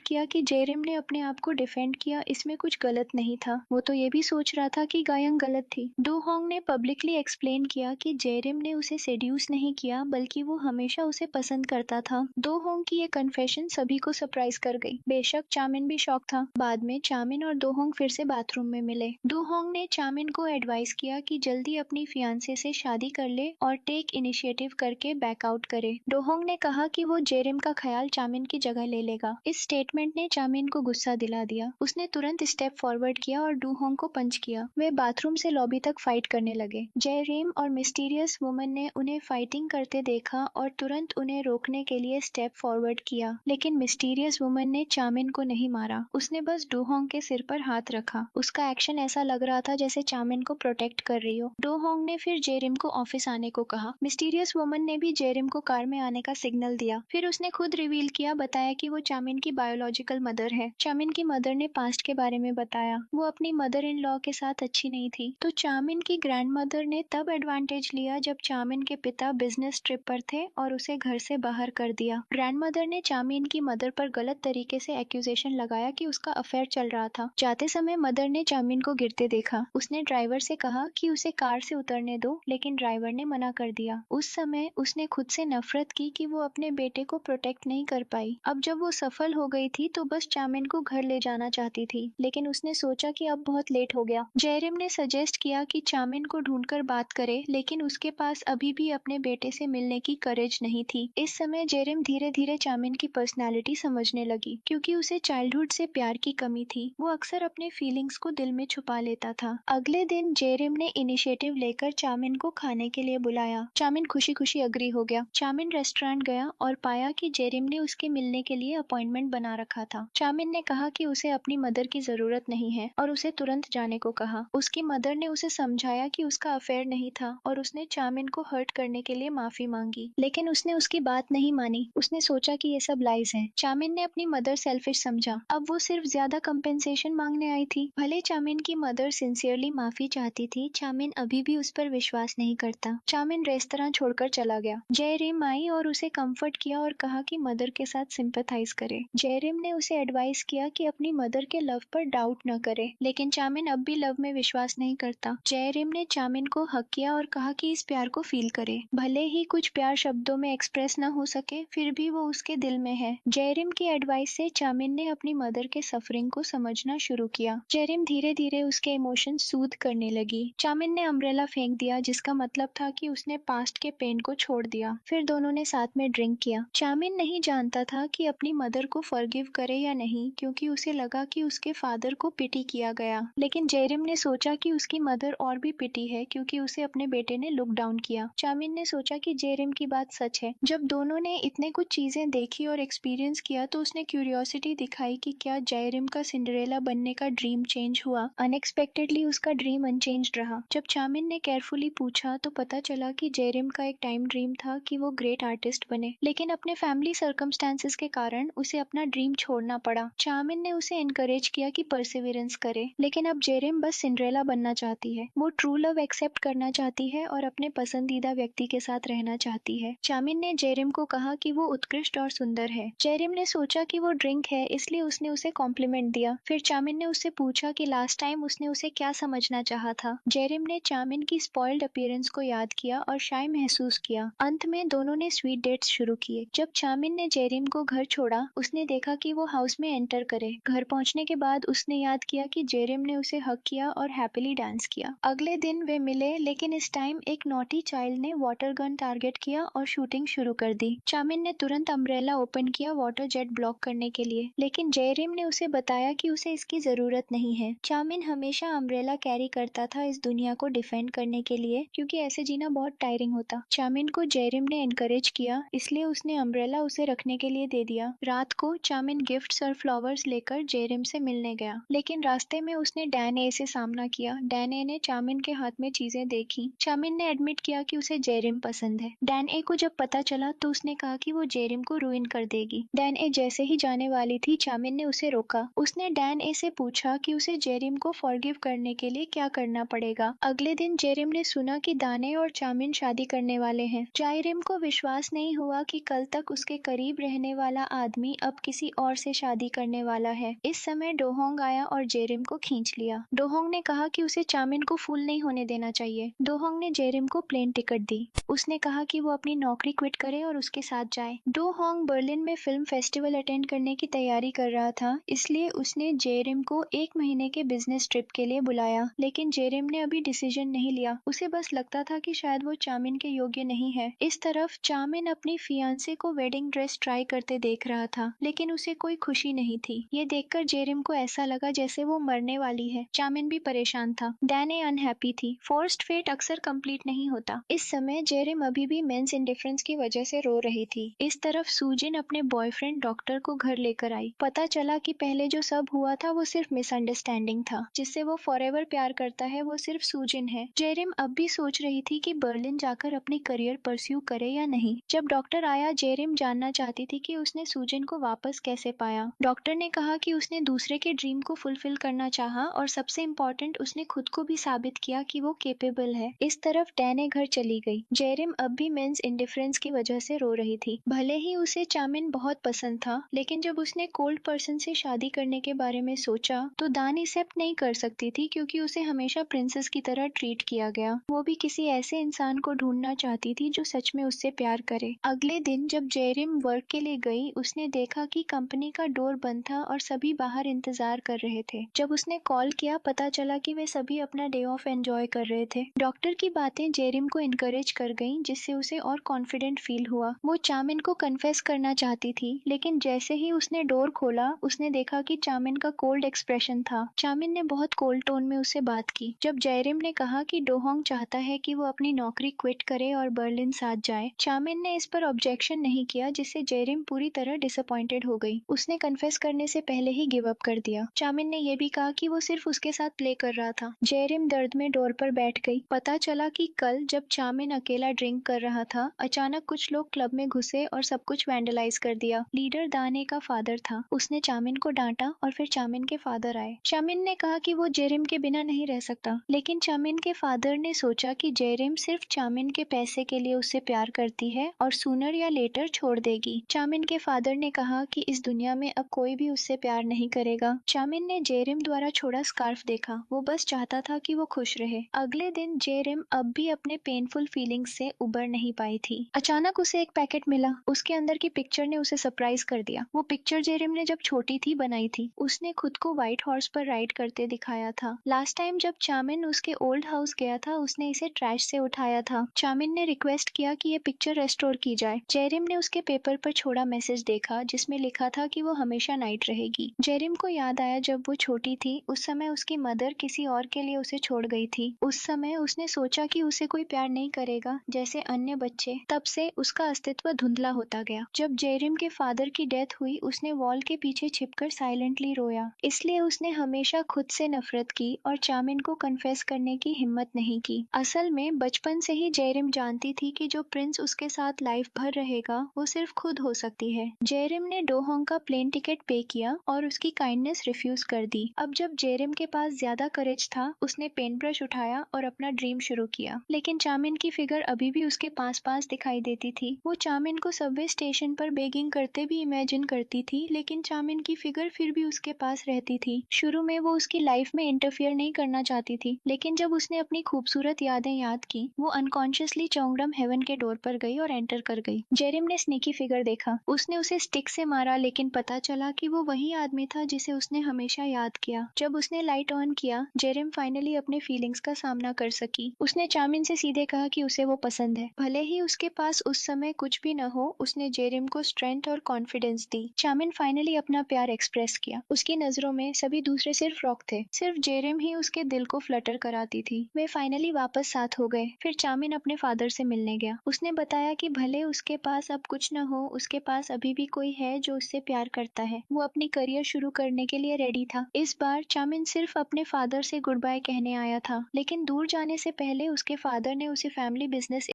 Speaker 1: किया कि जेरिम ने अपने आप को डिफेंड किया, इसमें कुछ गलत नहीं था। वो तो ये भी सोच रहा था कि गायंग गलत थी। डोहोंग ने पब्लिकली एक्सप्लेन किया कि जेरिम ने उसे सेड्यूस नहीं किया, बल्कि वो हमेशा उसे पसंद करता था। डोहोंग की ये कन्फेशन सभी को सरप्राइज कर गई। बेशक चामिन भी शॉक था। बाद में चामिन और डोहोंग फिर से बाथरूम में मिले। डोहोंग ने चामिन को एडवाइस किया कि जल्दी अपनी फियांसे से शादी कर ले और टेक इनिशिएटिव करके बैकआउट करे। डोहोंग ने कहा कि वो जेरिम का ख्याल चामिन की जगह ले लेगा। इस स्टेटमेंट ने चामिन को गुस्सा दिला दिया। उसने तुरंत स्टेप फॉरवर्ड किया और डोहोंग को पंच किया। वे बाथरूम से लॉबी तक फाइट करने लगे। जेरिम और मिस्टीरियस वुमन ने उन्हें फाइटिंग करते देखा और तुरंत उन्हें रोकने के लिए स्टेप फॉरवर्ड किया, लेकिन मिस्टीरियस वुमन ने चामिन को नहीं मारा। उसने बस डोहोंग के सिर पर हाथ रखा। उसका एक्शन ऐसा लग रहा था जैसे चामिन को प्रोटेक्ट कर रही हो। डोहोंग ने फिर जेरिम को ऑफिस आने को कहा। मिस्टीरियस वुमन ने भी जेरिम को कार में आने का सिग्नल दिया। फिर उसने खुद रिवील किया, बताया कि वो चामिन की बायोलॉजिकल मदर है। चामिन की मदर ने पास्ट के बारे में बताया। वो अपनी मदर इन लॉ के साथ अच्छी नहीं थी। तो चामिन की ग्रैंड मदर ने तब एडवांटेज लिया जब चामिन के पिता बिजनेस ट्रिप पर थे और उसे घर से बाहर कर दिया। ग्रैंड मदर ने चामिन की मदर पर गलत तरीके से एक्यूजेशन लगाया कि उसका अफेयर चल रहा था। जाते समय मदर ने चामिन को गिरते देखा। उसने ड्राइवर से कहा कि उसे कार से उतरने दो, लेकिन ड्राइवर ने मना कर दिया। उस समय उसने खुद से नफरत की कि वो अपने बेटे को प्रोटेक्ट नहीं कर पाई। अब जब वो सफल हो गई थी तो बस चामिन को घर ले जाना चाहती थी, लेकिन उसने सोचा कि अब बहुत लेट हो गया। जेरिम ने सजेस्ट किया कि चामिन को ढूंढकर बात करे, लेकिन उसके पास अभी भी अपने बेटे से मिलने की करेज नहीं थी। इस समय जेरिम धीरे धीरे चामिन की पर्सनालिटी समझने लगी, क्योंकि उसे चाइल्डहुड से प्यार की कमी थी। वो अक्सर अपने फीलिंग्स को दिल में छुपा लेता था। अगले दिन जेरिम ने इनिशिएटिव लेकर चामिन को खाने के लिए बुलाया। चामिन खुशी खुशी अग्री हो गया। चामिन रेस्टोरेंट गया और पाया कि जेरिम ने उसके मिलने के लिए अपॉइंटमेंट बना रखा था। चामिन ने कहा कि उसे अपनी मदर की जरूरत नहीं है और उसे तुरंत जाने को कहा। उसकी मदर ने उसे समझाया कि उसका अफेयर नहीं था और उसने चामिन को हर्ट करने के लिए माफी मांगी, लेकिन उसने उसकी बात नहीं मानी। उसने सोचा कि ये सब लाइज है। चामिन ने अपनी मदर सेल्फिश समझा। अब वो सिर्फ ज्यादा कंपेंसेशन मांगने आई थी। भले चामिन की मदर सिंसियरली माफी चाहती थी, चामिन अभी भी उस पर विश्वास नहीं करता। चामिन रेस्तरां छोड़कर चला गया। जेरिम आई और उसे कंफर्ट किया और कहा कि मदर के साथ सिंपैथाइज करे। जेरिम ने उसे एडवाइस किया कि अपनी मदर के लव पर डाउट न करे, लेकिन चामिन अब भी लव में विश्वास नहीं करता। जेरिम ने चामिन को हक किया और कहा कि इस प्यार को फील करे। भले ही कुछ प्यार शब्दों में एक्सप्रेस न हो सके, फिर भी वो उसके दिल में है। जेरिम की एडवाइस से चामिन ने अपनी मदर के सफरिंग को समझना शुरू किया। जेरिम धीरे धीरे उसके इमोशन सूद करने लगी। चामिन ने अम्ब्रेला फेंक दिया, जिसका मतलब था कि उसने पास्ट के पेन को छोड़ दिया। फिर दोनों ने साथ में ड्रिंक किया। चामिन नहीं जानता था कि अपनी मदर को फॉरगिव करे या नहीं, क्योंकि उसे लगा कि उसके फादर को पिटी किया गया। लेकिन जेरिम ने सोचा कि उसकी मदर और भी पिटी है, क्योंकि उसे अपने बेटे ने लुक डाउन किया। चामिन ने सोचा कि जेरिम की बात सच है। जब दोनों ने इतने कुछ चीजें देखी और एक्सपीरियंस किया, तो उसने क्यूरियोसिटी दिखाई कि क्या जेरिम का सिंड्रेला बनने का ड्रीम चेंज हुआ। अनएक्सपेक्टेडली उसका ड्रीम अनचेंज्ड रहा। रहा। जब चामिन ने केयरफुली पूछा तो पता चला कि जेरिम का एक टाइम ड्रीम था कि वो ग्रेट आर्टिस्ट बने, लेकिन अपने फैमिली सर्कमस्टेंसेस के कारण उसे अपना ड्रीम छोड़ना पड़ा। चामिन ने उसे एनकरेज किया कि परसिवियरेंस करे, लेकिन अब जेरिम बस सिंड्रेला बनना चाहती है। वो ट्रू लव एक्सेप्ट करना चाहती है और अपने पसंदीदा व्यक्ति के साथ रहना चाहती है। चामिन ने जेरिम को कहा कि वो उत्कृष्ट और सुंदर है। जेरिम ने सोचा कि वो ड्रिंक है, इसलिए उसने उसे कॉम्प्लीमेंट दिया। फिर चामिन ने उससे पूछा कि लास्ट टाइम उसने उसे क्या समझना चाहा था। जेरिम ने चामिन की स्पॉइल्ड अपीयरेंस को याद किया और शाय महसूस किया। अंत में दोनों ने स्वीट डेट्स शुरू किए। जब चामिन ने जेरिम को घर छोड़ा, उसने देखा कि वो हाउस में एंटर करे। घर पहुंचने के बाद उसने याद किया कि जेरिम ने उसे हग किया और हैप्पीली डांस किया। अगले दिन वे मिले, लेकिन इस टाइम एक नॉटी चाइल्ड ने वाटर गन टारगेट किया और शूटिंग शुरू कर दी। चामिन ने तुरंत अम्ब्रेला ओपन किया वाटर जेट ब्लॉक करने के लिए, लेकिन जेरिम ने उसे बताया कि उसे इसकी जरूरत नहीं है। चामिन हमेशा अम्ब्रेला कैरी करता था इस दुनिया को डिफेंड करने के लिए, क्योंकि ऐसे जीना बहुत टायरिंग होता। चामिन को जेरिम ने एनकरेज किया, इसलिए उसने अम्ब्रेला उसे रखने के लिए दे दिया। रात को चामिन गिफ्ट्स और फ्लावर्स लेकर जेरिम से मिलने गया, लेकिन रास्ते में उसने डैन ए से सामना किया। डैन ए ने चामिन के हाथ में चीजें देखी। चामिन ने एडमिट किया कि उसे जेरिम पसंद है। डैन ए को जब पता चला तो उसने कहा कि वो जेरिम को रुइन कर देगी। डैन ए जैसे ही जाने वाली थी, चामिन ने उसे रोका। उसने डैन ए से पूछा कि उसे जेरिम को फॉरगिव करने के लिए क्या करना पड़ेगा। अगले दिन जेरिम ने सुना कि दाने और चामिन शादी करने वाले हैं। जेरिम को विश्वास नहीं हुआ कि कल तक उसके करीब रहने वाला आदमी अब किसी और से शादी करने वाला है। इस समय डोहोंग आया और जेरिम को खींच लिया। डोहोंग ने कहा कि उसे चामिन को फूल नहीं होने देना चाहिए। डोहोंग ने जेरिम को प्लेन टिकट दी। उसने कहा कि वो अपनी नौकरी क्विट करे और उसके साथ जाए। डोहोंग बर्लिन में फिल्म फेस्टिवल अटेंड करने की तैयारी कर रहा था, इसलिए उसने जेरिम को 1 महीने के बिजनेस ट्रिप के लिए बुलाया, लेकिन जेरिम ने अभी डिसीजन नहीं लिया। उसे बस लगता था कि शायद वो चामिन के योग्य नहीं है। इस तरफ चामिन अपनी फियांसे को वेडिंग ड्रेस ट्राई करते देख रहा था, लेकिन उसे कोई खुशी नहीं थी। ये देखकर जेरिम को ऐसा लगा जैसे वो मरने वाली है। चामिन भी परेशान था। डैने अनहैप्पी थी। फोर्स्ड फेट अक्सर कंप्लीट नहीं होता। इस समय जेरिम अभी भी मेंस इंडिफरेंस की वजह से रो रही थी। इस तरफ सूजिन अपने बॉयफ्रेंड डॉक्टर को घर लेकर आई। पता चला कि पहले जो सब हुआ था वो सिर्फ मिसअंडरस्टैंडिंग था। जिससे वो फॉरएवर प्यार करता है वो सिर्फ सूजिन है। जेरिम अब भी सोच रही थी कि बर्लिन जाकर अपनी करियर परस्यू करे या नहीं। जब डॉक्टर आया, जेरिम जानना चाहती थी कि उसने सूजिन को वापस कैसे पाया। डॉक्टर ने कहा कि उसने दूसरे के ड्रीम को फुलफिल करना चाहा और सबसे इम्पोर्टेंट, उसने खुद को भी साबित किया कि वो केपेबल है। इस तरफ डैने घर चली गई। जेरिम अब भी मेंस इंडिफरेंस की वजह से रो रही थी। भले ही उसे चामिन बहुत पसंद था, लेकिन जब उसने कोल्ड पर्सन से शादी करने के बारे में सोचा तो दान एक्सेप्ट नहीं कर सकती थी, क्योंकि उसे हमेशा प्रिंसेस की तरह ट्रीट किया गया। वो भी किसी ऐसे इंसान को ढूंढना चाहती थी जो सच में उससे प्यार करे। अगले दिन जब जेरिम वर्क के लिए गई, उसने देखा कि कंपनी का डोर बंद था और सभी बाहर इंतजार कर रहे थे। जब उसने कॉल किया, पता चला कि वे सभी अपना डे ऑफ एंजॉय कर रहे थे। डॉक्टर की बातें जेरिम को इनकरेज कर गईं, जिससे उसे और कॉन्फिडेंट फील हुआ। वो चामिन को कन्फेस करना चाहती थी, लेकिन जैसे ही उसने डोर खोला, उसने देखा कि चामिन का कोल्ड एक्सप्रेशन था। चामिन ने बहुत कोल्ड टोन में उससे बात की। जब जेरिम ने कहा कि डोहोंग चाहता है कि वो अपनी नौकरी क्विट करे और बर्लिन साथ जाए, चामिन ने इस पर ऑब्जेक्शन नहीं किया, जिससे जेरिम पूरी तरह डिसअपॉइंटेड हो गई। उसने कन्फेस करने से पहले ही गिव अप कर दिया। चामिन ने यह भी कहा कि वो सिर्फ उसके साथ प्ले कर रहा था। जेरिम दर्द में डोर पर बैठ गई। पता चला कि कल जब चामिन अकेला ड्रिंक कर रहा था, अचानक कुछ लोग क्लब में घुसे और सब कुछ वैंडलाइज कर दिया। लीडर दाने का फादर था। उसने चामिन को डांटा और फिर चामिन के फादर आए। चामिन ने कहा कि वो जेरिम के बिना नहीं रह सकता, लेकिन चामिन के फादर ने सोचा कि जेरिम सिर्फ चामिन के पैसे के लिए उससे प्यार करती है और सूनर या लेटर छोड़ देगी। चामिन के फादर ने कहा कि इस दुनिया में अब कोई भी उससे प्यार नहीं करेगा। चामिन ने जेरिम द्वारा छोड़ा स्कार्फ देखा। वो बस चाहता था कि वो खुश रहे। अगले दिन जेरिम अब भी अपने पेनफुल फीलिंग्स से उबर नहीं पाई थी। अचानक उसे एक पैकेट मिला। उसके अंदर की पिक्चर ने उसे सरप्राइज कर दिया। वो पिक्चर जेरिम ने जब छोटी थी बनाई थी। उसने खुद को व्हाइट हॉर्स पर राइड करते दिखाया था। लास्ट टाइम जब चामिन उसके ओल्ड हाउस गया था, उसने इसे ट्रैश से उठाया था। चामिन ने रिक्वेस्ट किया कि ये पिक्चर रेस्टोर की जाए। जेरिम ने उसके पेपर पर छोड़ा मैसेज देखा, जिसमें लिखा था कि वो हमेशा नाइट रहेगी। जेरिम को याद आया जब वो छोटी थी, उस समय उसकी मदर किसी और के लिए उसे छोड़ गई थी। उस समय उसने सोचा कि उसे कोई प्यार नहीं करेगा जैसे अन्य बच्चे। तब से उसका अस्तित्व धुंधला होता गया। जब जेरिम के फादर की डेथ हुई, उसने वॉल के पीछे छिपकर साइलेंटली रोया। इसलिए उसने हमेशा खुद से नफरत की और चामिन को कन्फेस पास करने की हिम्मत नहीं की। असल में बचपन से ही जेरिम जानती थी कि जो प्रिंस उसके साथ लाइफ भर रहेगा वो सिर्फ खुद हो सकती है। जेरिम ने डोहोंग का प्लेन टिकट पे किया और उसकी काइंडनेस रिफ्यूज कर दी। अब जब जेरिम के पास ज्यादा करेज था, उसने पेन ब्रश उठाया और अपना ड्रीम शुरू किया। लेकिन चामिन की फिगर अभी भी उसके पास पास दिखाई देती थी। वो चामिन को सबवे स्टेशन पर बेगिंग करते भी इमेजिन करती थी, लेकिन चामिन की फिगर फिर भी उसके पास रहती थी। शुरू में वो उसकी लाइफ में इंटरफियर नहीं करना चाहती थी, लेकिन जब उसने अपनी खूबसूरत यादें याद की, वो अनकॉन्शियसली चोंगडम हेवन के डोर पर गई और एंटर कर गई। जेरिम ने स्नीकी फिगर देखा। उसने उसे स्टिक से मारा, लेकिन पता चला कि वो वही आदमी था जिसे उसने हमेशा याद किया। जब उसने लाइट ऑन किया, जेरिम फाइनली अपने फीलिंग्स का सामना कर सकी। उसने चामिन से सीधे कहा कि उसे वो पसंद है। भले ही उसके पास उस समय कुछ भी न हो, उसने जेरिम को स्ट्रेंथ और कॉन्फिडेंस दी। चामिन फाइनली अपना प्यार एक्सप्रेस किया। उसकी नजरों में सभी दूसरे सिर्फ रॉक थे, सिर्फ जेरिम ही उसके दिल को फ्लटर कराती थी। वे फाइनली वापस साथ हो गए। फिर चामिन अपने फादर से मिलने गया। उसने बताया कि भले उसके पास अब कुछ न हो, उसके पास अभी भी कोई है जो उससे प्यार करता है। वो अपनी करियर शुरू करने के लिए रेडी था। इस बार चामिन सिर्फ अपने फादर से गुड बाय कहने आया था, लेकिन दूर जाने से पहले उसके फादर ने उसे फैमिली बिजनेस